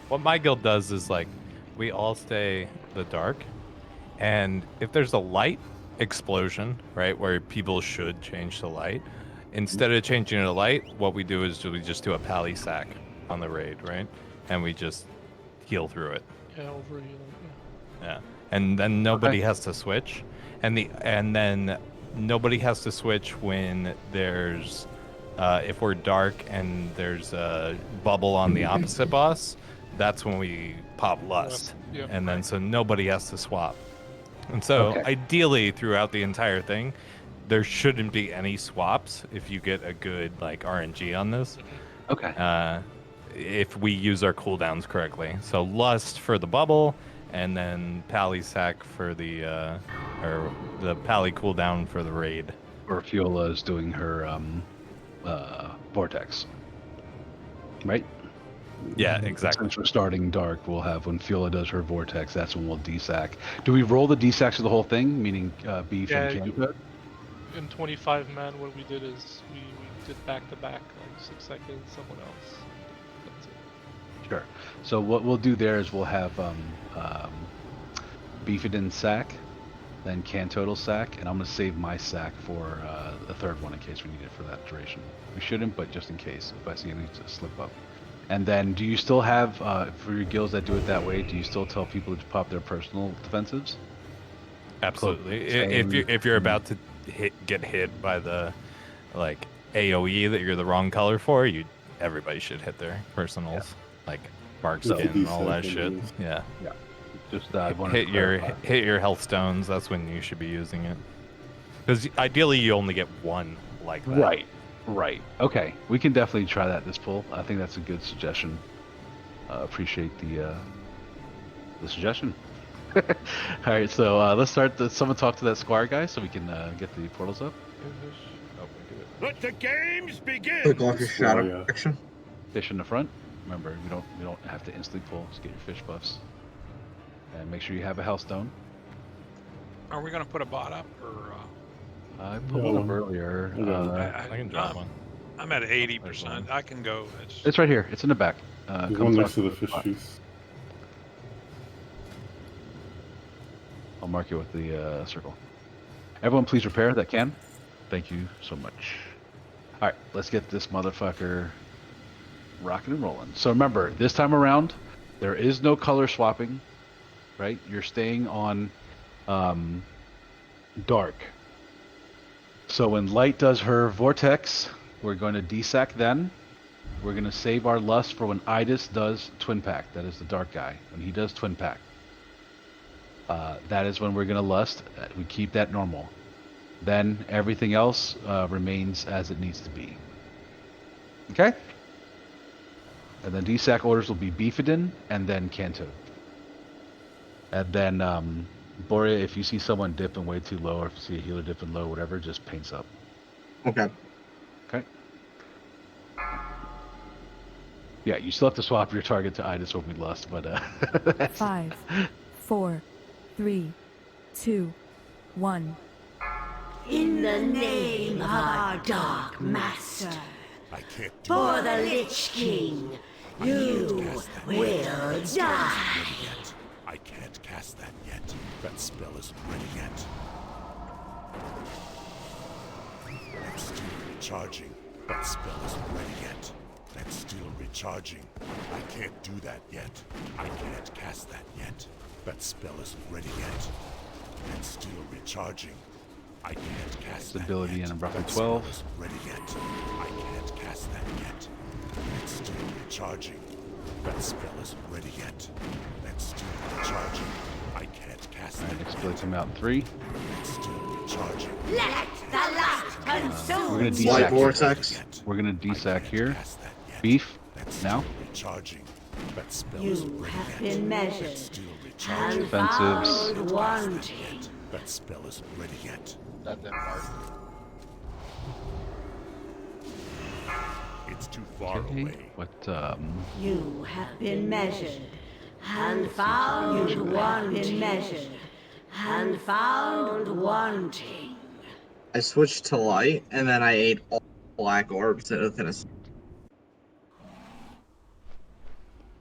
What my guild does is like we all stay the dark, and if there's a light explosion, right, where people should change to light, instead of changing to light, what we do is we just do a pally sack on the raid, right, and we just heal through it. Yeah, over healing. Yeah, and then nobody has to switch, and then nobody has to switch when there's if we're dark and there's a bubble on the opposite boss. That's when we pop lust, and then so nobody has to swap. And so ideally throughout the entire thing, there shouldn't be any swaps if you get a good like RNG on this. Okay. If we use our cooldowns correctly. So lust for the bubble, and then pally sack for the or the pally cooldown for the raid. Or Fiola is doing her vortex. Right? Yeah, exactly. Since we're starting dark, we'll have when Fiola does her vortex, that's when we'll desack. Do we roll the desacks of the whole thing, meaning beef and Kanto? In 25 man, what we did is we did back to back, like 6 seconds, someone else. That's it. Sure. So what we'll do there is we'll have Beefidin sack, then Cantotal sack, and I'm going to save my sack for the third one in case we need it for that duration. We shouldn't, but just in case, if I see any slip up. And then, do you still have, for your guilds that do it that way, do you still tell people to pop their personal defensives? Absolutely. If you're about to get hit by the like AOE that you're the wrong color for, everybody should hit their personals, like bark skin and all that shit. Yeah. Yeah. Just hit your health stones. That's when you should be using it. Because ideally, you only get one like that. Right. Okay. We can definitely try that this pull. I think that's a good suggestion. Appreciate the suggestion. All right. So let's start. Someone talk to that squire guy so we can get the portals up. Let the games begin. Click off your shadow action. Fish in the front. Remember, we don't have to instantly pull. Just get your fish buffs, and make sure you have a hellstone. Are we gonna put a bot up or? I put one up earlier. I can drop one. I'm at 80%. I can go. It's right here. It's in the back. There's one next to the fish juice. I'll mark it with the circle. Everyone, please repair that can. Thank you so much. All right, let's get this motherfucker rocking and rolling. So remember, this time around, there is no color swapping, right? You're staying on dark. So when Light does her vortex, we're going to desack then. We're going to save our lust for when Idis does twin pack. That is the dark guy. When he does twin pack. That is when we're going to lust. We keep that normal. Then everything else remains as it needs to be. Okay? And then desack orders will be Beefidin and then Kanto. And then Borea, if you see someone dipping way too low, or if you see a healer dipping low, whatever, just paints up. Okay. Okay. Yeah, you still have to swap your target to Idis when we lust, but 5, 4, 3, 2, 1. In the name of our Dark Master, for the Lich King, you will die. I can't cast that yet. That spell isn't ready yet. That's still recharging. That spell isn't ready yet. That's still recharging. I can't do that yet. I can't cast that yet. That spell isn't ready yet. That's still recharging. I can't cast that ability yet. and roughly That 12. spell isn't ready yet. I can't cast that yet. That's still recharging. That spell isn't ready yet. That's still recharging. I can't cast that yet. Exploits him out in 3. It's still recharging. Let the lust consume. We're gonna you. Light desack. vortex. We're gonna desack here. Beef. Now. Recharging. That spell You isn't ready have yet. been measured It's still and recharging. Defensives. found wanting. That spell isn't ready yet. That didn't work. It's too far Okay. away. What You have been measured and found wanting. And found wanting. I switched to light, and then I ate all black orbs within a.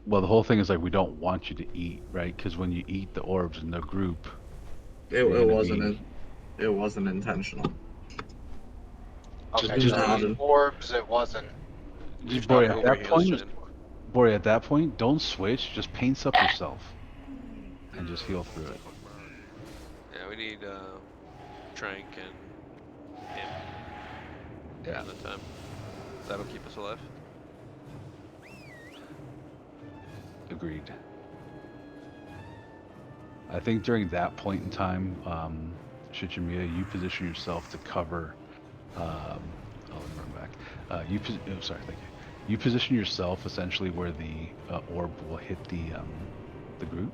Well, the whole thing is like we don't want you to eat, right? Because when you eat the orbs in the group, It wasn't intentional. Okay, Just- so the orbs, it wasn't. Boy, not at that point, overhealed. Boy, at that point, don't switch. Just paint up yourself, and just heal through it. Yeah, we need Trank and him. Yeah. In the time. That'll keep us alive. Agreed. I think during that point in time, Shichimiya, you position yourself to cover. I'll run back. Sorry, thank you. You position yourself essentially where the orb will hit the group,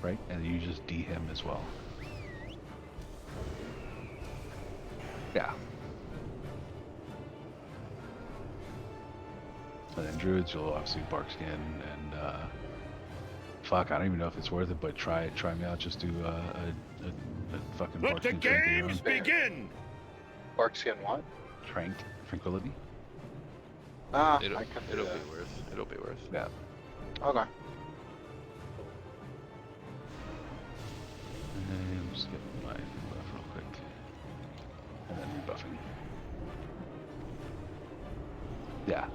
right? And you just D him as well. Yeah. And then druids, you'll obviously Barkskin and fuck, I don't even know if it's worth it, but try me out. Just do a fucking Let the Barkskin drink of your games own. begin. Barkskin what? Tranquility. Ah, It'll I could do be that. worth. It'll be worth. Yeah. Okay. And then just get my buff real quick. And then rebuffing. Yeah.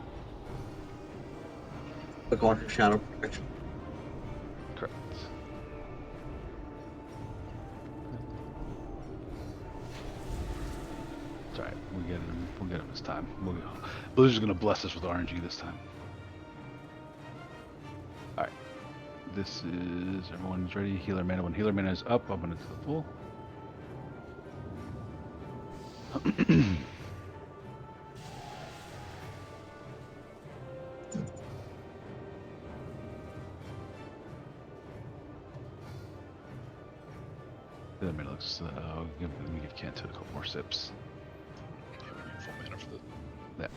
The Clark Shadow Protection. Correct. It's alright. We'll get him this time. Blizzard's gonna bless us with RNG this time. Alright. This is everyone's ready. Healer mana. When healer mana is up, I'm gonna do the full. Healer mana looks. Let me give Kanto a couple more sips. Full mana for the. Yeah.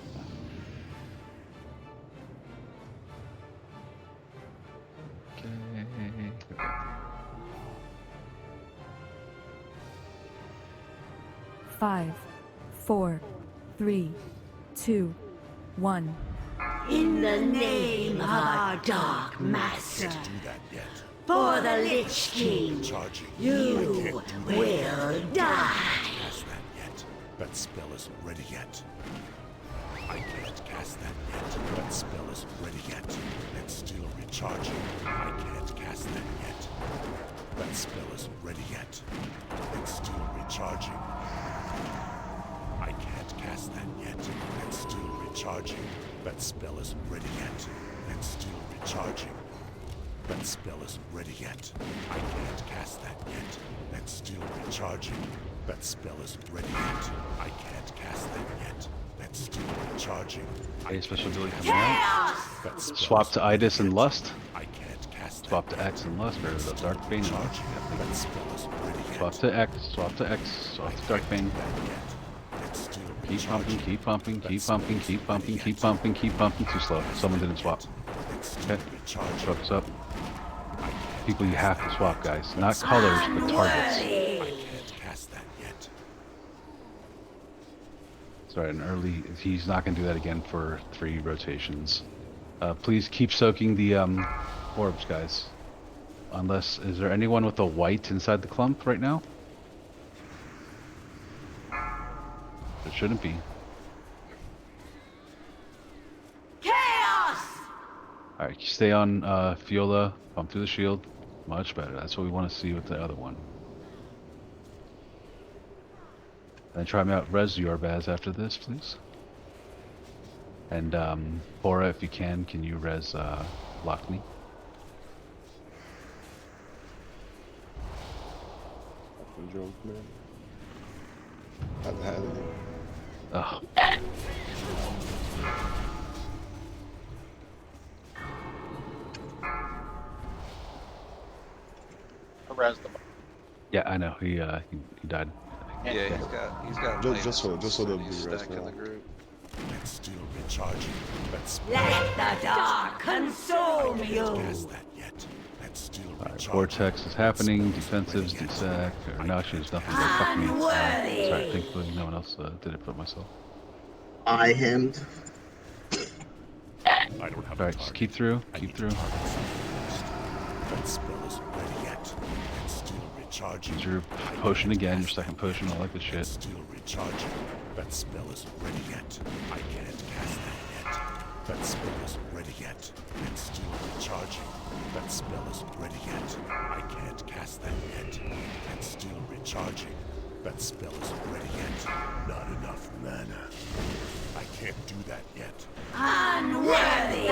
Okay. Five, 4, 3, 2, 1. In the name of our Dark Master, Do that yet. for the Lich King, you will die. Cast that yet. That spell isn't ready yet. I can't cast that yet. That spell isn't ready yet. It's still recharging. I can't cast that yet. That spell isn't ready yet. It's still recharging. I can't cast that yet. It's still recharging. That spell isn't ready yet. It's still recharging. That spell isn't ready yet. I can't cast that yet. It's still recharging. That spell isn't ready yet. I can't cast that yet. That's still recharging. A special ability coming out. Swap to Idis and Lust. I can't cast that. Swap to X and Lust, or the Dark Bane and Lust. That spell isn't ready yet. Swap to X, swap to X, swap to Dark Bane. It's still Keep pumping, keep pumping, keep pumping, keep pumping, keep pumping, keep pumping. Too slow. Someone didn't swap. Okay. Trucks up. People you have to swap, guys. Not colors, but targets. I can't cast that yet. Sorry, an early. He's not going to do that again for 3 rotations. Please keep soaking the orbs, guys. Unless, is there anyone with a white inside the clump right now? There shouldn't be. Chaos! Alright, stay on Fiola, pump through the shield. Much better. That's what we want to see with the other one. Then try me out Res Yorbaz after this, please. And Bora, if you can you res lock me? Joke, man. I've had it. Oh. Res them. Yeah, I know. He died. Yeah, he's got Just so they'll be stack rest in now. the group. It's still recharging. Let the dark consume you. Cast that yet. That's still recharging. Vortex is happening. Defensives, desec. Or no, actually, there's nothing. Fuck me. Sorry, thankfully no one else did it but myself. I hemmed. I don't have Alright, just keep through. Keep through. That spell isn't ready yet. It's still recharging. Use your potion again, your second potion, all like this shit. Still recharging. That spell isn't ready yet. I can't cast that yet. That spell isn't ready yet. It's still recharging. That spell isn't ready yet. I can't cast that yet. It's still recharging. That spell isn't ready yet. Not enough mana. I can't do that yet. Unworthy.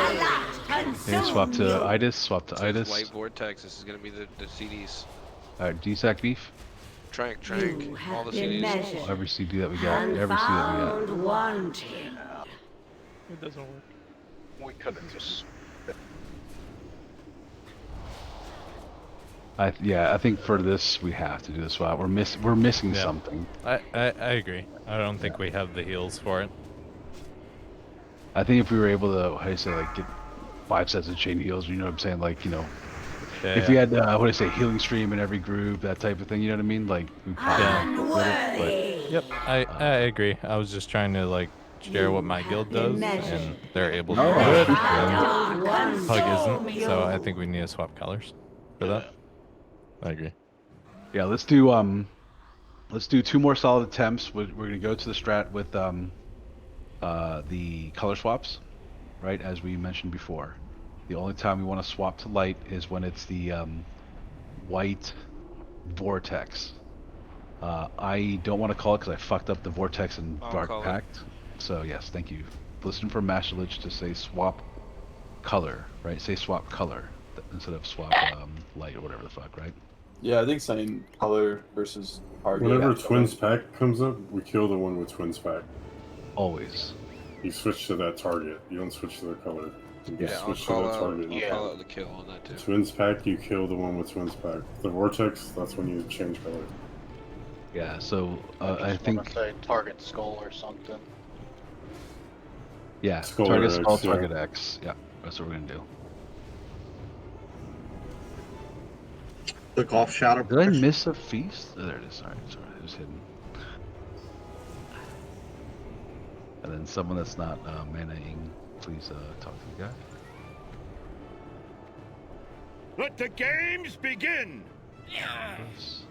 Okay, swap to Itis, swap to Itis. White Vortex, this is gonna be the CDs. Alright, DSAC beef. Trank, all the CDs. Every CD that we got. Every CD that we got. Wanted. It doesn't work. We could have just. I think for this we have to do this swap. We're missing something. I agree. I don't think we have the heals for it. I think if we were able to, how do you say, like, get 5 sets of chain heals, you know what I'm saying? Like, you know, if we had, what do I say, healing stream in every group, that type of thing, you know what I mean? Like, we probably would have, but... Yep, I agree. I was just trying to, like, share what my guild does, and they're able to do it, and Pug isn't, so I think we need to swap colors for that. I agree. Yeah, let's do 2 more solid attempts. We're gonna go to the strat with the color swaps, right? As we mentioned before, the only time we want to swap to light is when it's the white vortex. I don't want to call it because I fucked up the vortex and dark pact. So yes, thank you. Listen for Master Lich to say swap color, right? Say swap color instead of swap light or whatever the fuck, right? Yeah, I think saying color versus target. Whenever Twins Pack comes up, we kill the one with Twins Pack. Always. You switch to that target. You don't switch to the color. You just switch to that target. I'll call out the kill on that too. Twins Pack, you kill the one with Twins Pack. The Vortex, that's when you change color. Yeah, so I think say target skull or something. Yeah, Skull target X, skull, yeah. target X. Yeah, that's what we're gonna do. Took off shadow. Did I miss a feast? Oh, there it is. Sorry, it was hidden. And then someone that's not mana-ing, please talk to the guy. Let the games begin. Yes.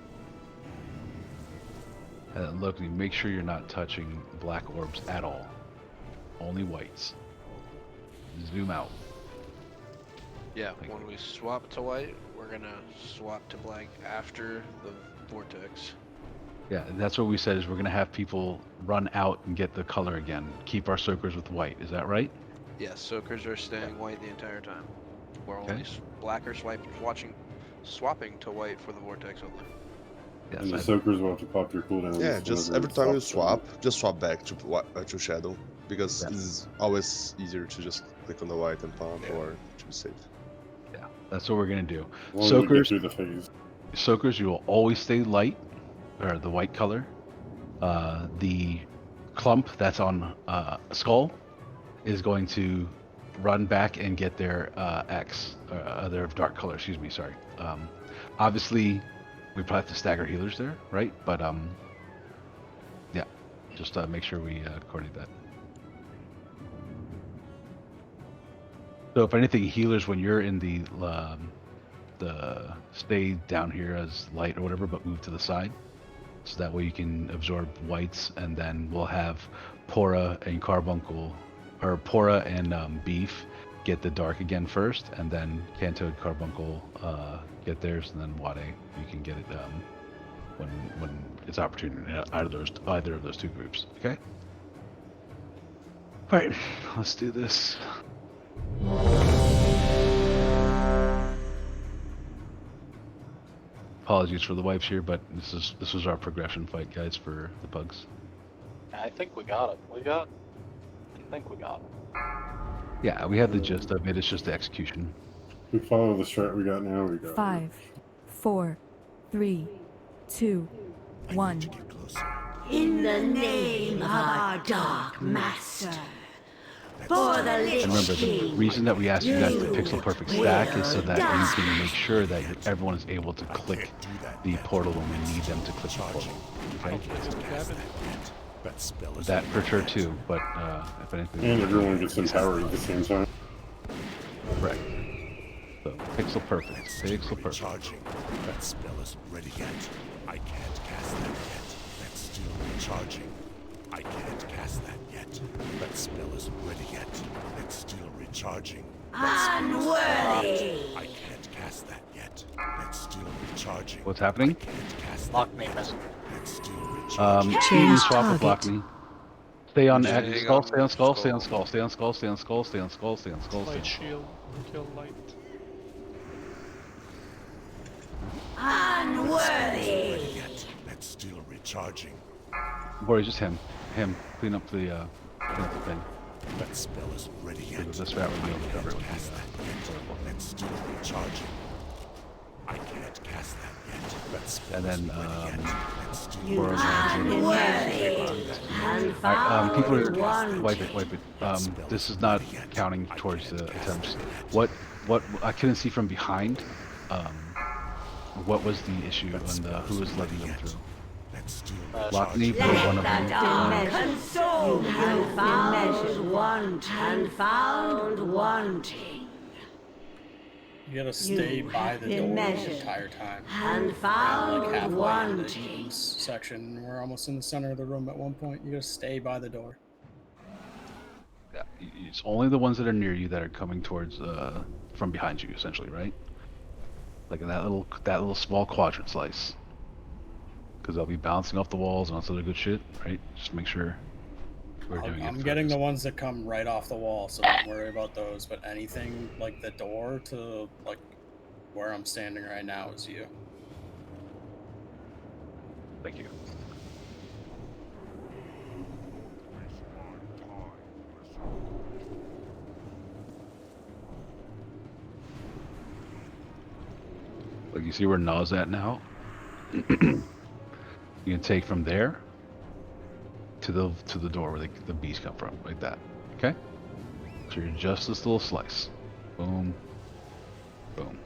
And then look, make sure you're not touching black orbs at all. Only whites. Zoom out. Yeah, when we swap to white, we're gonna swap to black after the vortex. Yeah, and that's what we said is we're gonna have people run out and get the color again. Keep our soakers with white. Is that right? Yes, soakers are staying white the entire time. We're only black or swapping to white for the vortex only. Yes, And the soakers will have to pop your cooldowns. Yeah, just every time you swap, just swap back to shadow, because it's always easier to just click on the white and pump or to be safe. Yeah, that's what we're gonna do. Once Soakers, you get through the phase. soakers, you will always stay light, or the white color. The clump that's on skull is going to run back and get their X, their dark color. Excuse me, sorry. Obviously, we probably have to stagger healers there, right? But yeah, just make sure we coordinate that. So if anything, healers, when you're in the stay down here as light or whatever, but move to the side, so that way you can absorb whites, and then we'll have Pora and Carbuncle, or Pora and Beef get the dark again first, and then Kanto and Carbuncle get theirs, and then Wade, you can get it when it's opportune in either of those two groups. Okay. All right, let's do this. Apologies for the wipes here, but this was our progression fight, guys, for the bugs. I think we got it. I think we got it. Yeah, we have the gist of it. It's just the execution. We follow the strat we got now. We got 5, 4, 3, 2, 1. In the name of our Dark Master, For the And Lich remember, the King. reason that we ask you guys to You pixel perfect stack is so that will you can make sure that everyone is able to click the portal when we need them to click the portal. Okay? That for sure too, but if anything... And everyone gets empowered at the same time. Right. So, pixel perfect. Pixel perfect. That spell isn't ready yet. I can't cast that yet. That's still recharging. I can't cast that yet. That spell isn't ready yet. That's still recharging. Unworthy. I can't cast that yet. That's still recharging. What's happening? Lock me, missing. That's still recharging. You swap with block me. Stay on Staying skull, on stay on skull, stay skull. on skull, stay on skull, stay on skull, stay on skull, stay on skull, stay on Light skull. shield. Kill light. Unworthy. That's still recharging. Or just him. Him. Clean up the thing. That spell isn't ready yet. Because this rat would be able to cover it with Cast that yet. That's still recharging. I can't cast that yet. That spell And then, isn't ready yet. That's still Boros Unworthy. Alright, people are, Unfound wipe it. This is not counting towards the attempts. What I couldn't see from behind, what was the issue and who was letting them through? Lock me, but one of them. Consume. You have found wanting. And found wanting. You gotta stay by the door the entire time. And found like halfway in the wanting. games section. We're almost in the center of the room at one point. You gotta stay by the door. Yeah, it's only the ones that are near you that are coming towards from behind you, essentially, right? Like in that little small quadrant slice. Because they'll be bouncing off the walls and all sort of good shit, right? Just make sure we're doing it. I'm getting the ones that come right off the wall, so don't worry about those. But anything like the door to like where I'm standing right now is you. Thank you. Like you see where Na's at now? You can take from there to the door where the bees come from, like that. Okay? So you're just this little slice. Boom. Boom.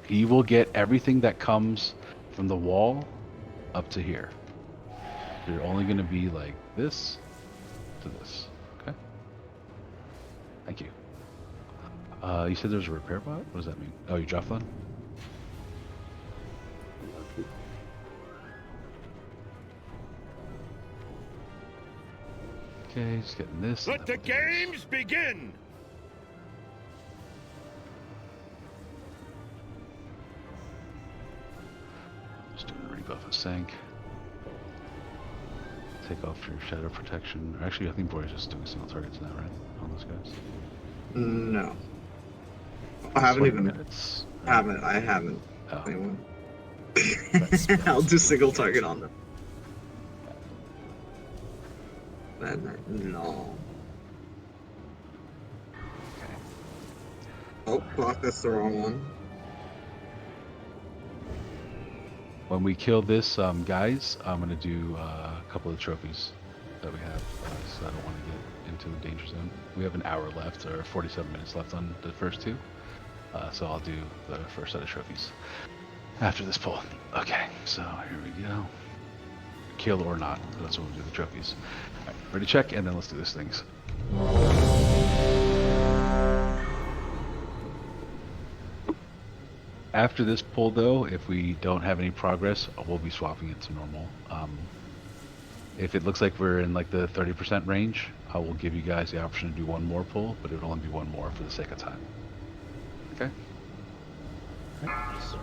He will get everything that comes from the wall up to here. So you're only gonna be like this to this. Okay? Thank you. You said there's a repair bot? What does that mean? Oh, you drop one? Okay, just getting this. Let the games begin! Just doing a rebuff of Sank. Take off your shadow protection. Actually, I think Boy's just doing single targets now, right? On those guys. No. I haven't even. Minutes. I haven't. Oh. Anyone. I'll do single target on them. No. Oh, fuck, that's the wrong one. When we kill this guys, I'm gonna do a couple of trophies that we have, so I don't want to get into the danger zone. We have an hour left, or 47 minutes left on the first two, so I'll do the first set of trophies after this pull. Okay, so here we go. Kill or not, that's when we do the trophies. All right, ready to check, and then let's do these things. After this pull, though, if we don't have any progress, we'll be swapping it to normal. If it looks like we're in like the 30% range, I will give you guys the option to do one more pull, but it'll only be one more for the sake of time. Okay? All right. Yes, sir.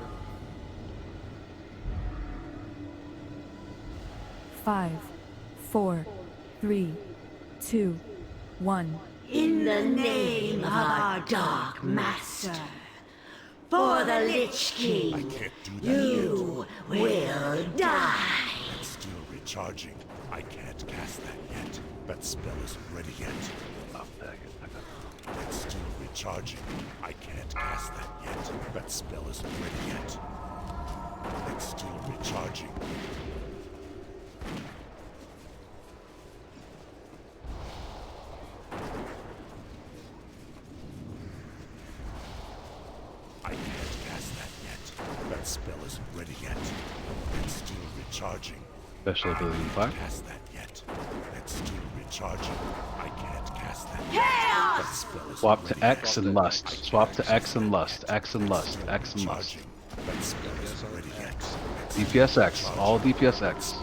5, 4, 3, 2, 1. In the name of our Dark Master, for the Lich King, you will die. It's still recharging. I can't cast that yet. That spell isn't ready yet. It's still recharging. I can't cast that yet. That spell isn't ready yet. It's still recharging. spell isn't ready yet. It's still recharging. Special ability in 5. Cast that yet. It's still recharging. I can't cast that yet. Chaos! That spell is Swap to X and Lust. Swap to X and Lust. X and Lust. X and Lust. That spell isn't ready yet. DPS X. All DPS X.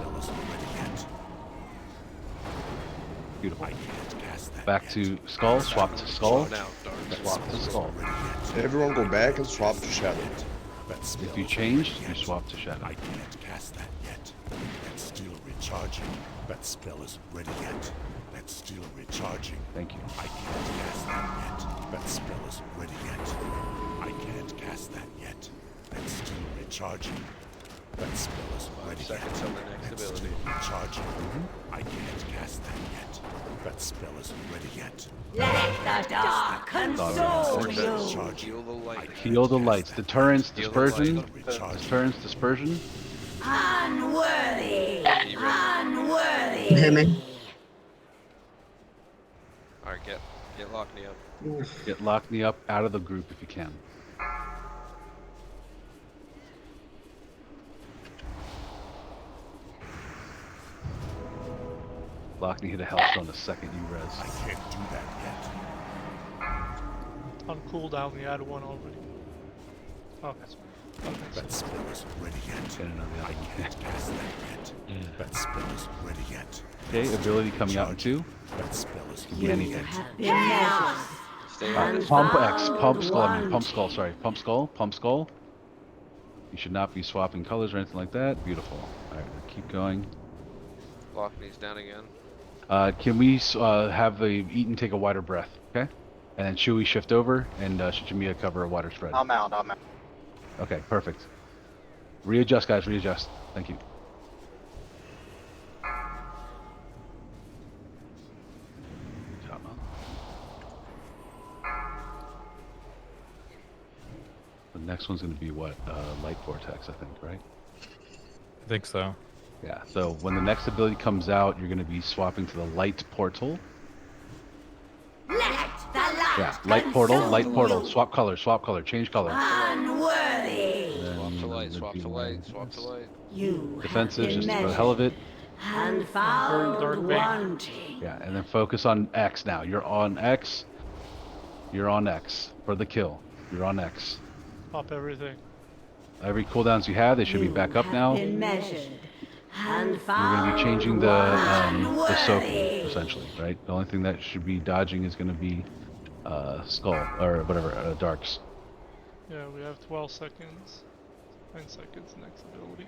Beautiful. Back to Skull. Swap to Skull. Swap to Skull. Everyone go back and swap to Shadow. If you change, you swap to Shadow. I can't cast that yet. It's still recharging. That spell isn't ready yet. That's still recharging. Thank you. I can't cast that yet. That spell isn't ready yet. I can't cast that yet. That's still recharging. That spell isn't ready yet. Seconds on the next That's ability. still recharging. I can't cast that yet. That spell isn't ready yet. Let the dark consume you. Heal the light. Heal the lights. Deterrence, Heal the dispersion. light. Deterrence, dispersion. Unworthy. Unworthy. Hit me. Alright, get Lockney up. Get Lockney up out of the group if you can. Lockney hit a Hellstone the second you res. I can't do that yet. On cooldown, we had one already. Oh, that's That spell isn't ready yet. I can't cast that yet. That spell isn't ready yet. Okay, ability coming out in 2. That spell is Can be anything. Stay on this. Pump X, Pump Skull, I mean Pump Skull, sorry. Pump Skull, Pump Skull. You should not be swapping colors or anything like that. Beautiful. Alright, we'll keep going. Lockney's down again. Can we have the Eaton take a wider breath, okay? And then Chewie shift over, and Shichimiya cover a wider spread. I'm out. Okay, perfect. Readjust, guys, readjust. Thank you. Good job, man. The next one's going to be what? Light Vortex, I think, right? I think so. Yeah, so when the next ability comes out, you're going to be swapping to the Light Portal. Let the light Yeah, Light Portal, Light consume Portal. you. Swap color, change color. Unworthy. Swap to light, swap to light, swap to light. You Defensive, have just been for the hell of it. and Dark found Bane. wanting. Yeah, and then focus on X now. You're on X. You're on X for the kill. You're on X. Pop everything. Every cooldowns you have, they should be back up now. Been measured and You're found going to be changing the soak unworthy. essentially, right? The only thing that should be dodging is going to be Skull or whatever, Darks. Yeah, we have 12 seconds. 9 seconds next ability.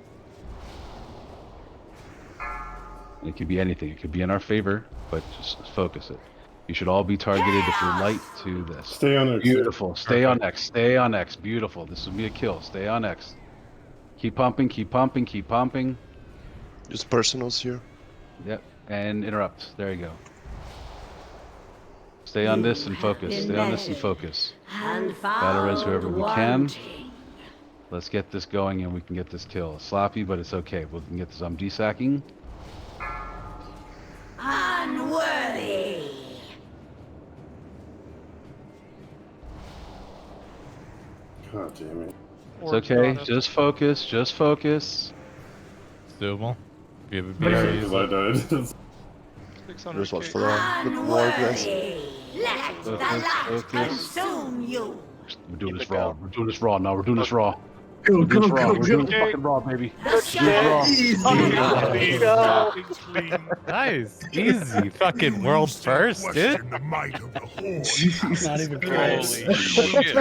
It could be anything. It could be in our favor, but just focus it. You should all be targeted if you're light to this. Stay on X. Beautiful. Stay on X. Stay on X. Beautiful. This will be a kill. Stay on X. Keep pumping. Keep pumping. Keep pumping. Just personals here. Yep. And interrupt. There you go. Stay on this and focus. Stay on this and focus. And Battle res found whoever we can. wanting. Let's get this going and we can get this kill. Sloppy, but it's okay. We can get this. I'm desacking. Unworthy. God damn it. It's okay. Just focus. Just focus. It's doable. Give it Because I died. 600 There's one K. for the more guys. Let the Focus, light focus. consume you. We're doing this raw. We're doing this raw. No, we're doing this raw. Go, We're doing this raw. go, We're doing go. this fucking raw, baby. Nice. Easy. Fucking world first, dude. The might of the horde. Not even Holy close. shit.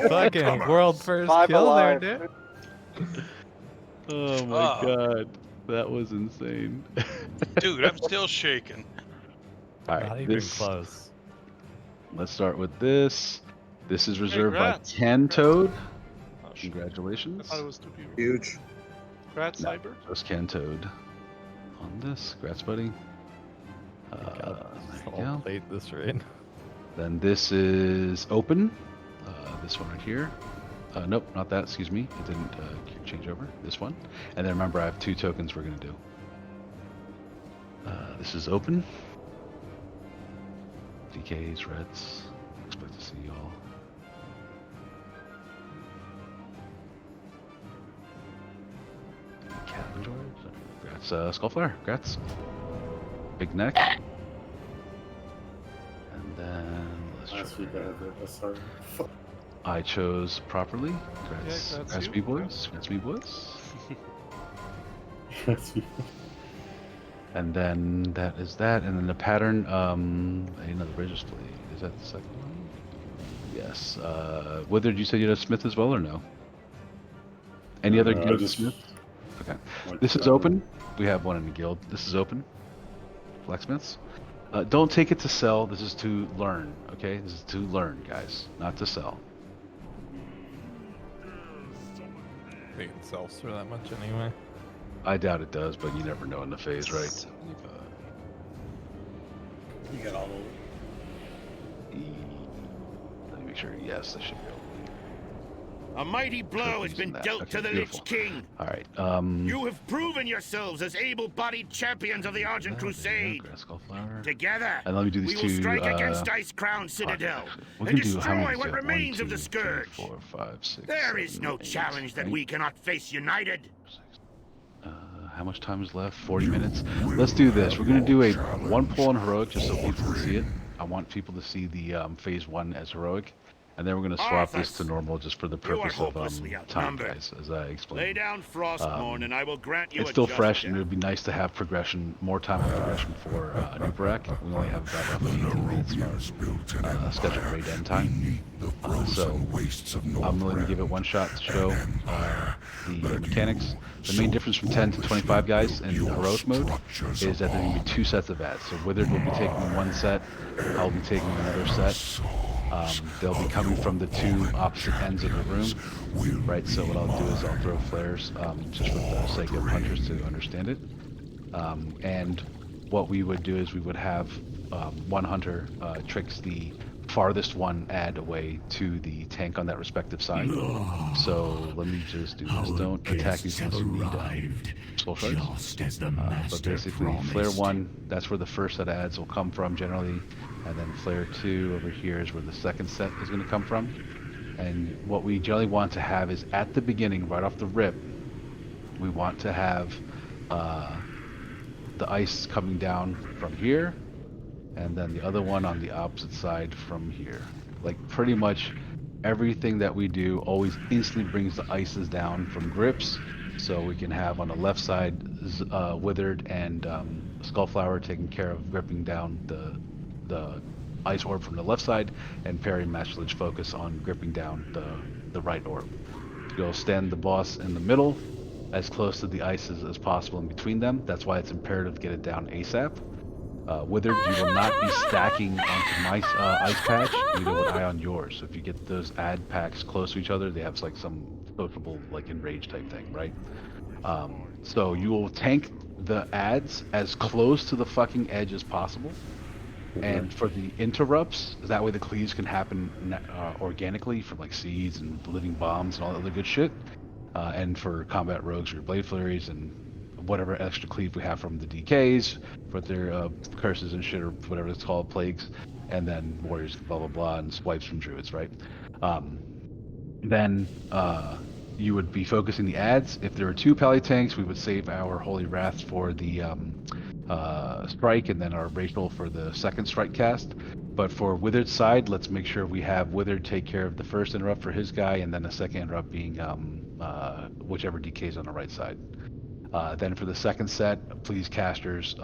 Fucking world first Five kill there, alive. dude. Oh my god. That was insane. Dude, I'm still shaking. Not Alright, even this, close. let's start with this. This is reserved by Congrats. Ken Toad. Oh, shit. I Congratulations. thought it was 2 people. Huge. Congrats, No. Cyber. Just Ken Toad. On this. Congrats, buddy. God, There you I'll go. plate this right. Then this is open. This one right here. Nope, not that. Excuse me. It didn't change over. This one. And then remember, I have 2 tokens we're going to do. This is open. DKs, reds. Expect to see y'all. Congrats, Skullflare. Congrats. Big neck. And then let's Last week I had that. That's hard. I chose properly. Congrats, Yeah, congrats you. me boys. Congrats me boys. And then that is that. And then the pattern, another registry. Is that the second one? Yes. Withered, you said you had a Smith as well or no? Any other guild just- Smith? Okay. Like, This is open. We have one in the guild. This is open. Blacksmiths. Don't take it to sell. This is to learn. Okay. This is to learn, guys, not to sell. Think it sells for that much anyway. I doubt it does, but you never know in the phase, right? You got all the. Let me make sure. Yes, that should be open. A mighty blow has been dealt Okay, to the beautiful. Lich King. All right. You have proven yourselves as able-bodied champions of the Argent Crusade. Together, And let me do we these will two. strike against Ice Crown Citadel We and can do how many? destroy what One, remains of two, the Scourge. 3, 4, 5, 6, There is 7, no 8, challenge that 9. we cannot face united. How much time is left? 40 minutes. Let's do this. We're gonna do a one pull on heroic just so people can see it. I want people to see the phase 1 as heroic, and then we're gonna swap this to normal just for the You are purpose of hopelessly time, outnumbered. guys, as I Lay explained. down Frostmourne, and I will grant you It's a still just fresh, death. and it would be nice to have progression, more time of progression for Nubarak. We only have about roughly 18 minutes scheduled raid end time. So I'm willing to give it one shot to show the mechanics. The main difference from 10 to 25 guys in heroic mode is that there's going to be 2 sets of ads. So Withered will be taking one set, I'll be taking another set. They'll be coming from the 2 opposite ends of the room, right? So what I'll do is I'll throw flares, just for the sake of hunters to understand it. And what we would do is we would have one hunter tricks the farthest one ad away to the tank on that respective side. So let me just do this. Don't attack these unless you need soul shards. But basically, flare 1, that's where the first set of ads will come from generally, and then flare 2 over here is where the second set is going to come from. And what we generally want to have is at the beginning, right off the rip, we want to have the ice coming down from here, and then the other one on the opposite side from here. Like pretty much everything that we do always instantly brings the ices down from grips, so we can have on the left side Withered and Skullflower taking care of gripping down the ice orb from the left side, and Perry and Master Lich focus on gripping down the right orb. You'll stand the boss in the middle, as close to the ices as possible in between them. That's why it's imperative to get it down ASAP. Withered, you will not be stacking onto my ice patch, neither would I on yours. So if you get those ad packs close to each other, they have like some sociable, like enrage type thing, right? So you will tank the ads as close to the fucking edge as possible. And for the interrupts, that way the cleaves can happen organically from like seeds and living bombs and all that other good shit. And for combat rogues or blade flurries and whatever extra cleave we have from the DKs for their curses and shit or whatever it's called, plagues, and then warriors, blah blah blah, and swipes from druids, right? Then you would be focusing the ads. If there are 2 pally tanks, we would save our Holy Wrath for the strike, and then our Rachel for the second strike cast. But for Withered side, let's make sure we have Withered take care of the first interrupt for his guy, and then the second interrupt being whichever DK's on the right side. Then for the second set, please casters,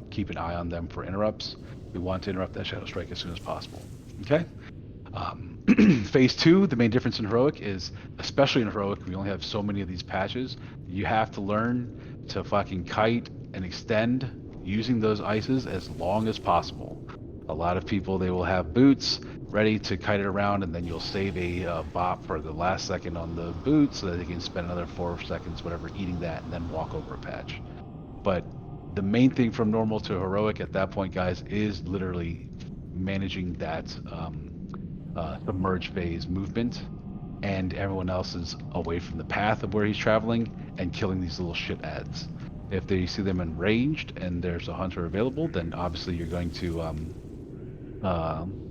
keep an eye on them for interrupts. We want to interrupt that Shadow Strike as soon as possible. Okay? Phase 2, the main difference in Heroic is, especially in Heroic, we only have so many of these patches. You have to learn to fucking kite and extend using those ices as long as possible. A lot of people, they will have boots ready to kite it around, and then you'll save a bop for the last second on the boot so that they can spend another 4 seconds, whatever, eating that, and then walk over a patch. But the main thing from normal to heroic at that point, guys, is literally managing that submerge phase movement, and everyone else is away from the path of where he's traveling and killing these little shit ads. If they see them in ranged and there's a hunter available, then obviously you're going to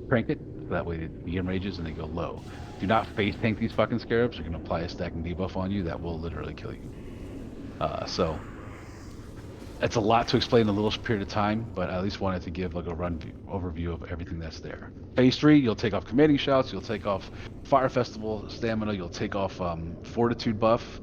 crank it. That way the enrages and they go low. Do not face tank these fucking scarabs. They're going to apply a stacking debuff on you that will literally kill you. So it's a lot to explain in a little period of time, but I at least wanted to give like a overview of everything that's there. Phase 3, you'll take off commanding shouts, you'll take off Fire Festival stamina, you'll take off Fortitude buff,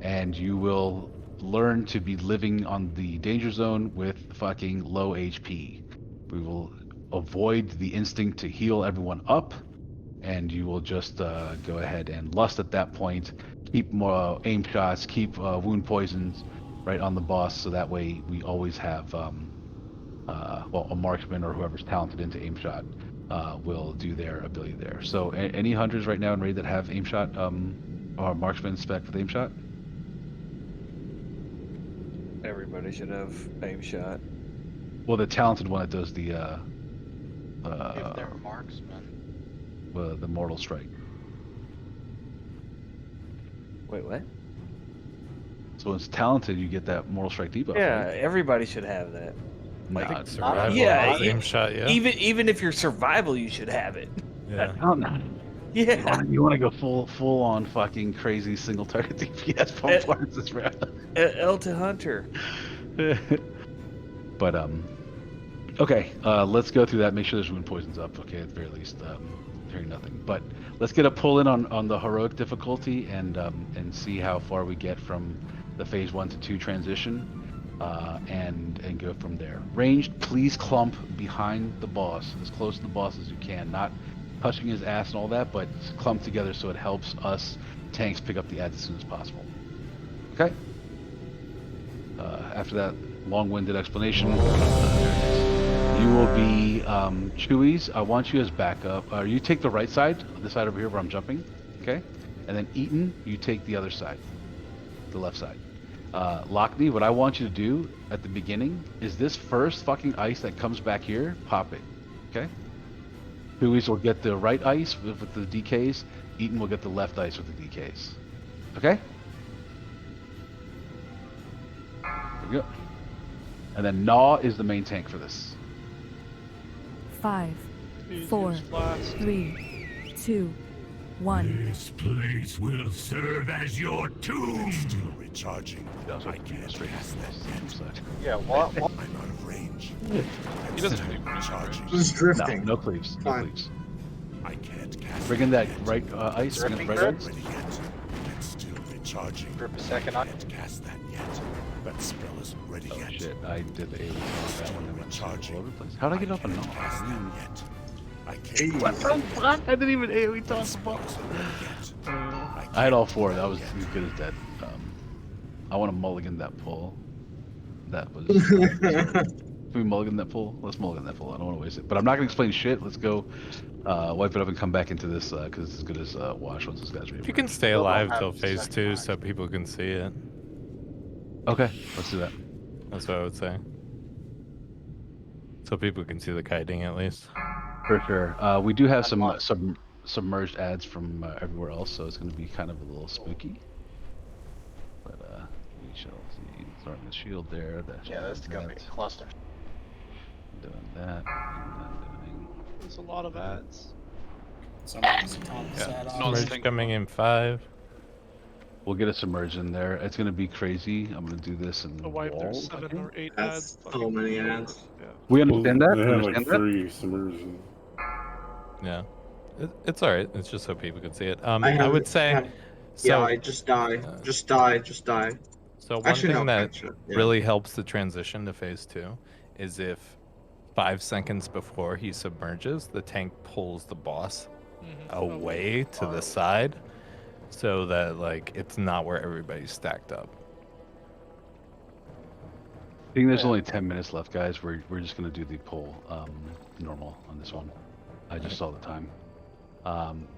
and you will learn to be living on the danger zone with fucking low HP. We will avoid the instinct to heal everyone up, and you will just go ahead and lust at that point. Keep more aim shots, keep wound poisons right on the boss, so that way we always have well, a marksman or whoever's talented into aim shot will do their ability there. So any hunters right now in raid that have aim shot or marksman spec with aim shot? Everybody should have aim shot. Well, the talented one that does the If they're marksmen. the Mortal Strike. Wait, what? So when it's talented, you get that Mortal Strike debuff. Yeah, right? everybody should have that. Nah, survival. Yeah, Aim shot. Yeah. Even if you're survival, you should have it. Yeah. Oh, no. Yeah. You want to go full on fucking crazy single target DPS performance this round. L to Hunter. But okay, let's go through that. Make sure there's wound poisons up. Okay, at the very least, hearing nothing. But let's get a pull in on the heroic difficulty and see how far we get from the phase 1 to 2 transition, and go from there. Ranged, please clump behind the boss, as close to the boss as you can. Not touching his ass and all that, but clump together so it helps us tanks pick up the ads as soon as possible. Okay. After that long-winded explanation, you will be Chewies. I want you as backup. You take the right side, the side over here where I'm jumping, okay? And then Eaton, you take the other side, the left side. Lockney, what I want you to do at the beginning is this first fucking ice that comes back here, pop it, okay? Chewies will get the right ice with the DKs. Eaton will get the left ice with the DKs. Okay? There we go. And then Gnaw is the main tank for this. 5, 4, 3, 2, 1. This place will serve as your tomb. Still recharging. I can't cast that yet. Yeah, what? I'm out of range. He doesn't have any recharging. Just drifting. No cleaves. No Fine. cleaves. I can't cast. Bring in that right ice. Bring in the right ice. Ready yet? It's still recharging. Grip a second. I can't cast that yet. That spell isn't ready Oh yet. shit! I did the AoE on that one. And went all Recharging. over the place. How'd I get up a Gnaw? Cast that yet. I can't. What the fuck? I didn't even AoE toss the ball. I had all 4. That was as good as dead. I want to mulligan that pull. That was. Can we mulligan that pull? Let's mulligan that pull. I don't want to waste it. But I'm not going to explain shit. Let's go wipe it up and come back into this because it's as good as Wash once this guy's ready. If you can stay alive till phase 2 so people can see it. Okay, let's do that. That's what I would say. So people can see the kiting at least. For sure. We do have some submerged ads from everywhere else, so it's going to be kind of a little spooky. But we shall see. Starting the shield there. Yeah, that's gonna be a cluster. Doing that. Doing. There's a lot of ads. Somebody's top set off. Submerged coming in 5. We'll get a submerge in there. It's going to be crazy. I'm going to do this in A wipe, wall. there's 7 or 8 That's ads. so many ads. Yeah. We understand that. They We have like understand that. 3 submersion. Yeah. It's alright. It's just so people can see it. I I would say. So, I just die. Just die. Just die. So one Actually, thing no, that actually, yeah. really helps the transition to phase 2 is if 5 seconds before he submerges, the tank pulls the boss away to the side so that like it's not where everybody's stacked up. I think there's only 10 minutes left, guys. We're just going to do the pull normal on this one. I just saw the time.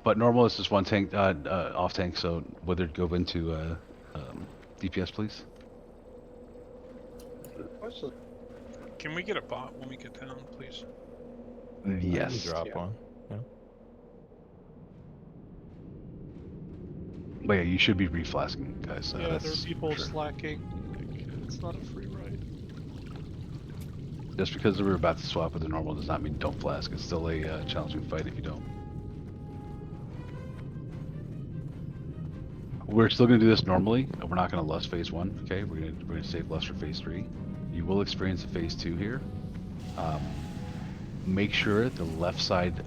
But normal is just one tank, off tank, so Withered go into DPS, please. Can we get a bot when we get down, please? Yes. Drop one. Yeah. But yeah, you should be reflasking, guys. Yeah, there that's are people for sure. slacking. It's not a free ride. Just because we're about to swap with the normal does not mean don't flask. It's still a challenging fight if you don't. we're still gonna do this normally. We're not gonna lust phase 1. Okay, we're gonna save lust for phase 3. You will experience a phase 2 here. Make sure the left side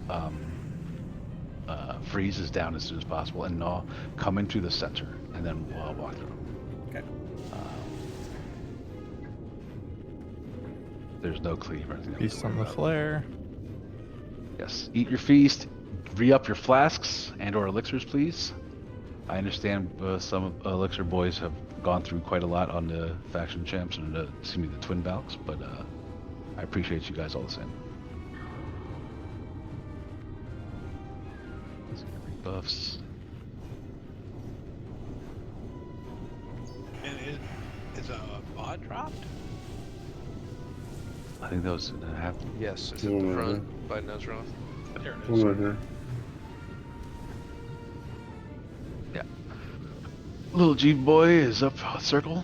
freeze is down as soon as possible, and Gnaw come into the center, and then we'll walk through. Okay. There's no cleave or anything. Feast on the flare. Yes, eat your feast. Re-up your flasks and/or elixirs, please. I understand some elixir boys have gone through quite a lot on the faction champs and the twin balks, but I appreciate you guys all the same. Let's get rebuffs. And is a bot dropped? I think that was happened. Yes, it's at the front by Nezroth. There it One is. right here. Yeah. Little G boy is up circle.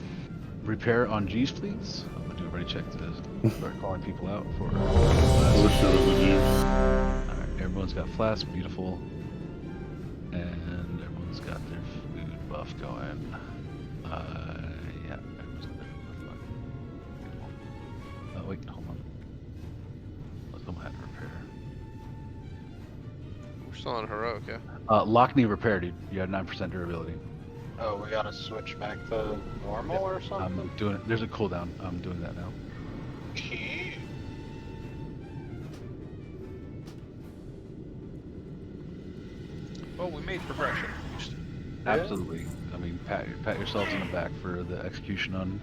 Repair on G's, please. I'm gonna do a ready check to start calling people out for. I wish it was a G. Alright, everyone's got flasks, beautiful. And everyone's got their food buff going. Yeah, everyone's got their food buff going. Oh, wait, hold on. Let's go ahead and repair. We're still on heroic, yeah. Lockney repair, dude. You had 9% durability. Oh, we gotta switch back to normal or something? I'm doing it. There's a cooldown. I'm doing that now. Well, we made progression at least. Absolutely. I mean, pat yourselves on the back for the execution on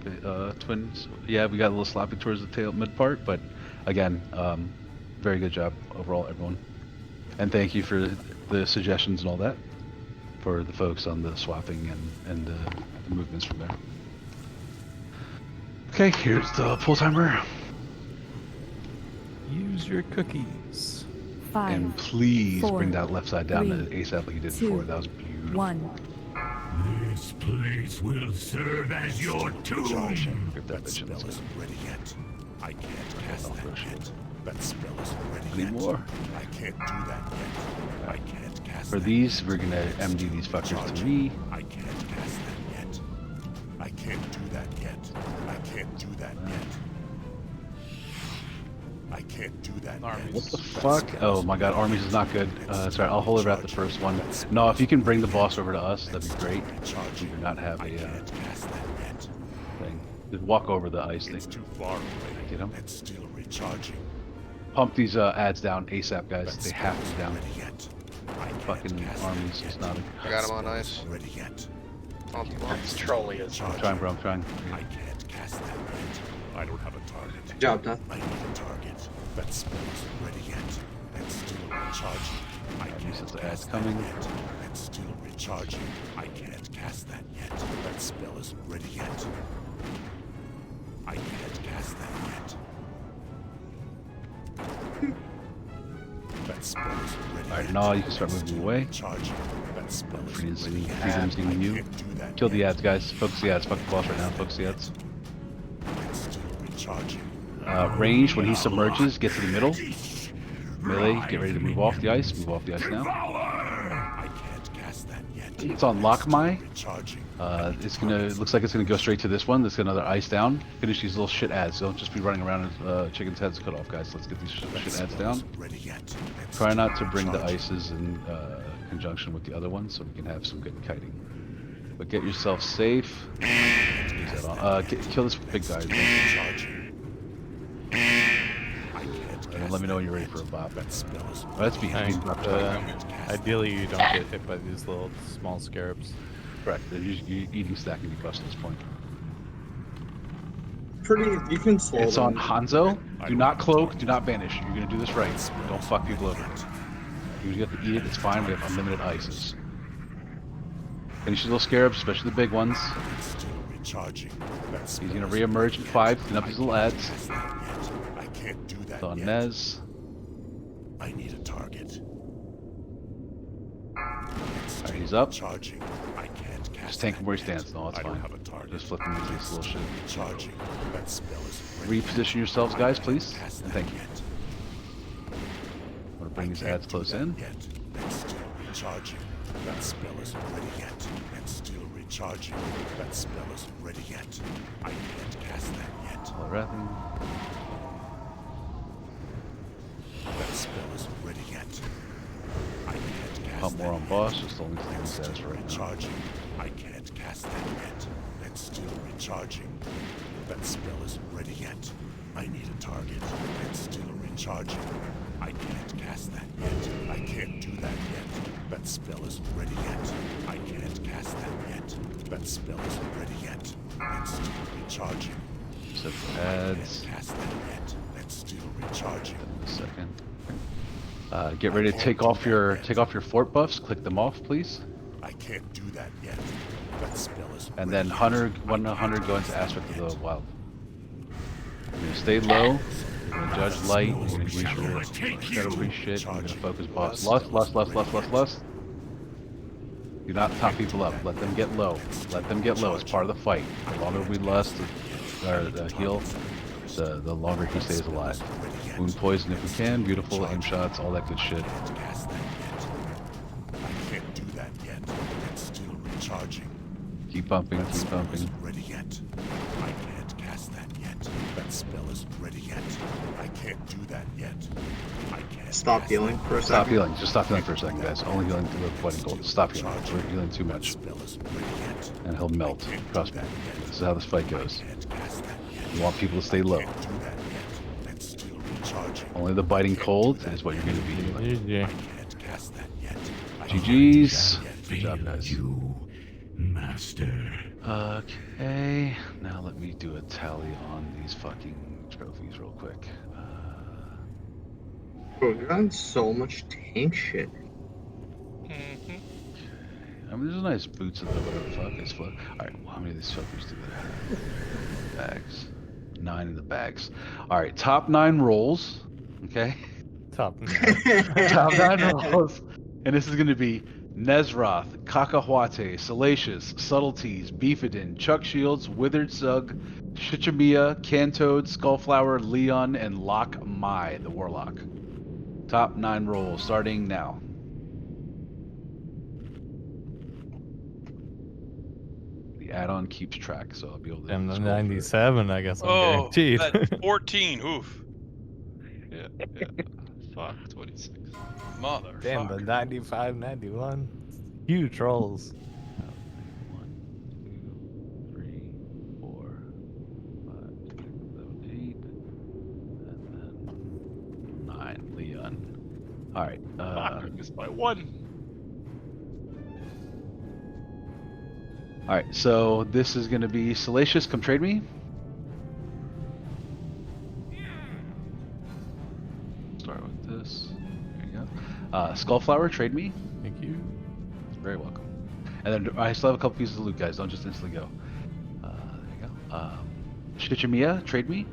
twins. Yeah, we got a little sloppy towards the mid part, but again, very good job overall, everyone. And thank you for the suggestions and all that for the folks on the swapping and the movements from there. Okay, here's the pull timer. Use your cookies. 5, And please 4, bring that left side down 3, ASAP like you did 2, before. That was beautiful. 1. This place will serve as your tomb. Grip that bitch in. Let's go. Ready yet? I can't cast that yet. That spell isn't ready Any yet. more? I can't do that yet. I can't cast For that these, yet. we're gonna MD these fuckers to me. I can't cast that yet. I can't do that yet. I can't do that yet. I can't do that yet. What the fuck? Oh my god, armies is not good. Sorry, I'll hold it at the first one. No, if you can bring the boss over to us, that'd be great. We do not have a thing. Just walk over the ice thing. It's too far away. Get him. It's still recharging. Pump these ads down ASAP, guys. They have to be down. Yet. Fucking armies is not a... I got him on ice. Ready yet. That's Trolley is. I'm trying, bro. I'm trying. I can't cast that yet. I don't have a target. Good job, Todd. I need a target. That spell isn't ready yet. It's still recharging. I can't the cast ad's coming. that yet. It's still recharging. I can't cast that yet. That spell isn't ready yet. I can't cast that yet. That spell isn't ready Alright, yet. now you can start moving away. Recharging. That spell Freedom isn't ready yet. seeing you. Can't do that Kill the yet. ads, guys. Focus the ads. Fuck the boss right now. Focus the ads. It's still recharging. Range, when he submerges, get to the middle. Melee, get ready to move off the ice. Move off the ice now. I can't cast that yet. It's on Lockmai. Recharging. Looks like it's gonna go straight to this one. There's another ice down. Finish these little shit ads. Don't just be running around with chickens' heads cut off, guys. Let's get these shit ads down. Ready yet. Try not to bring the ices in conjunction with the other ones so we can have some good kiting. But get yourself safe. Use that on. Kill this big guy. And let me know when you're ready for a bop. That's behind. Ideally, you don't get hit by these little small scarabs. Correct. They're usually eating stacking debuffs at this point. You can slow It's on them. Hanzo. Do not cloak. Do not banish. You're gonna do this right. Don't fuck people over. You have to eat it. It's fine. We have unlimited ices. Finish these little scarabs, especially the big ones. Recharging. He's gonna re-emerge in 5. Clean up these little ads. I can't do that It's on yet. Nez. I need a target. Alright, he's up. Charging. I can't cast. Just tank him where he stands. No, it's I don't fine. have a target. Just flip him into this little shit. Charging. That spell is ready. Reposition yourselves, guys, please. And thank you. I'm gonna bring these ads close in. Yet. It's still recharging. That spell isn't ready yet. It's still recharging. That spell isn't ready yet. I can't cast that yet. Wrathing. That spell isn't ready yet. I can't cast Pump more on boss, just the only thing That's that's still right now. recharging. I can't cast that yet. That's still recharging. That spell isn't ready yet. I need a target. That's still recharging. I can't cast that yet. I can't do that yet. That spell isn't ready yet. I can't cast that yet. That spell isn't ready yet. That's still recharging. Set I ads. can't cast that yet. That's still recharging. A second. Get ready to take off your fort buffs. Click them off, please. I can't do that yet. That spell isn't And ready then yet. Hunter go into Aspect of the Wild. You're gonna stay low. You're gonna judge light. You're gonna use your shadow breach shit. You're gonna focus boss. Lust. Do not top people up. Let them get low. Let them get low. It's part of the fight. The longer we lust or heal, the longer he stays alive. Wound poison if we can. Beautiful aim shots. All that good shit. I can't do that yet. It's still recharging. Keep pumping. Keep pumping. Ready yet. I can't cast that yet. That spell isn't ready yet. I can't do that yet. I can't. Stop healing for a second. Stop healing. Just stop healing for a second, guys. Only healing to the white and gold. Stop healing. We're healing too much. And he'll melt. Trust me. This is how this fight goes. You want people to stay low. Only the biting cold is what you're going to be healing. GG's. Good job, guys. Master. Okay. Now let me do a tally on these fucking trophies real quick. Bro, you're on so much tank shit. I mean, there's nice boots and whatever the fuck is fun. Alright, well, how many of these fuckers do they have? Bags. 9 in the bags. Alright, top 9 rolls. Okay? Top 9. Top 9 rolls. And this is going to be Nezroth, Cacahuate, Salacious, Subtleties, Beefidin, Chuck Shields, Withered Sug, Shichimiya, Cantode, Skullflower, Leon, and Lock Mai, the Warlock. Top 9 rolls, starting now. The add-on keeps track, so I'll be able to. And the 97, I guess I'm guaranteed. That's 14. Oof. Yeah. Fuck, 26. Mother. Damn, the 95, 91. Huge rolls. 1, 2, 3, 4, 5, 6, 7, 8, and then 9. Leon. Alright. I missed by 1. Alright, so this is going to be Salacious, come trade me. Start with this. There you go. Skullflower, trade me. Thank you. You're very welcome. And then I still have a couple pieces of loot, guys. Don't just instantly go. There you go. Shichimiya, trade me.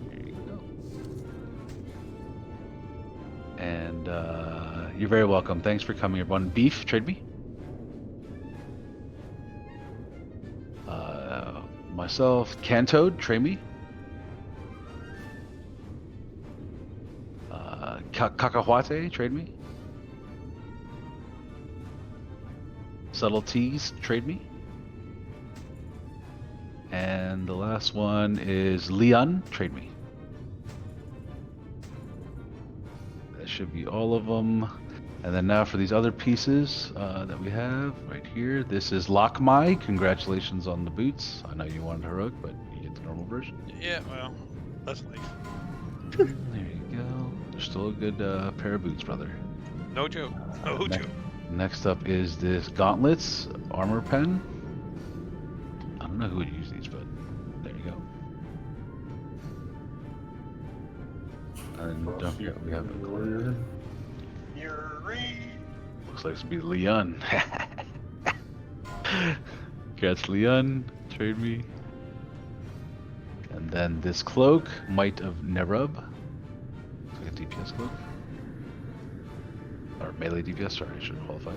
There you go. And you're very welcome. Thanks for coming, everyone. Beef, trade me. Myself, Cantode, trade me. Cacahuate, trade me. Subtleties, trade me. And the last one is Leon, trade me. That should be all of them. And then now for these other pieces that we have right here. This is Lockmai. Congratulations on the boots. I know you wanted heroic, but you get the normal version. Yeah, well, that's life. There you go. They're still a good pair of boots, brother. No joke. No joke. Next up is this Gauntlets armor pen. I don't know who would use these, but there you go. And don't forget we have a warrior. Looks like it's gonna be Leon. Congrats, Leon. Trade me. And then this cloak, Might of Nerub. Looks like a DPS cloak. Or melee DPS, sorry, I should qualify.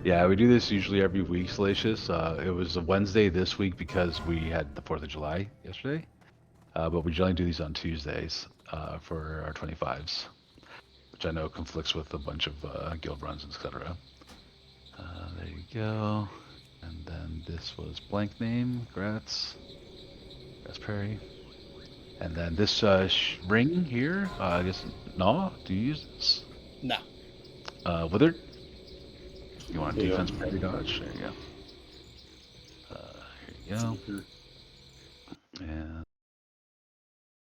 Yeah, we do this usually every week, Salacious. It was a Wednesday this week because we had the 4th of July yesterday. But we generally do these on Tuesdays for our 25s, which I know conflicts with a bunch of guild runs, etc. There you go. And then this was blank name, Gratz Perry. And then this ring here, I guess, no, do you use this? No. Withered? You want defense, parry, dodge? There you go. Here you go.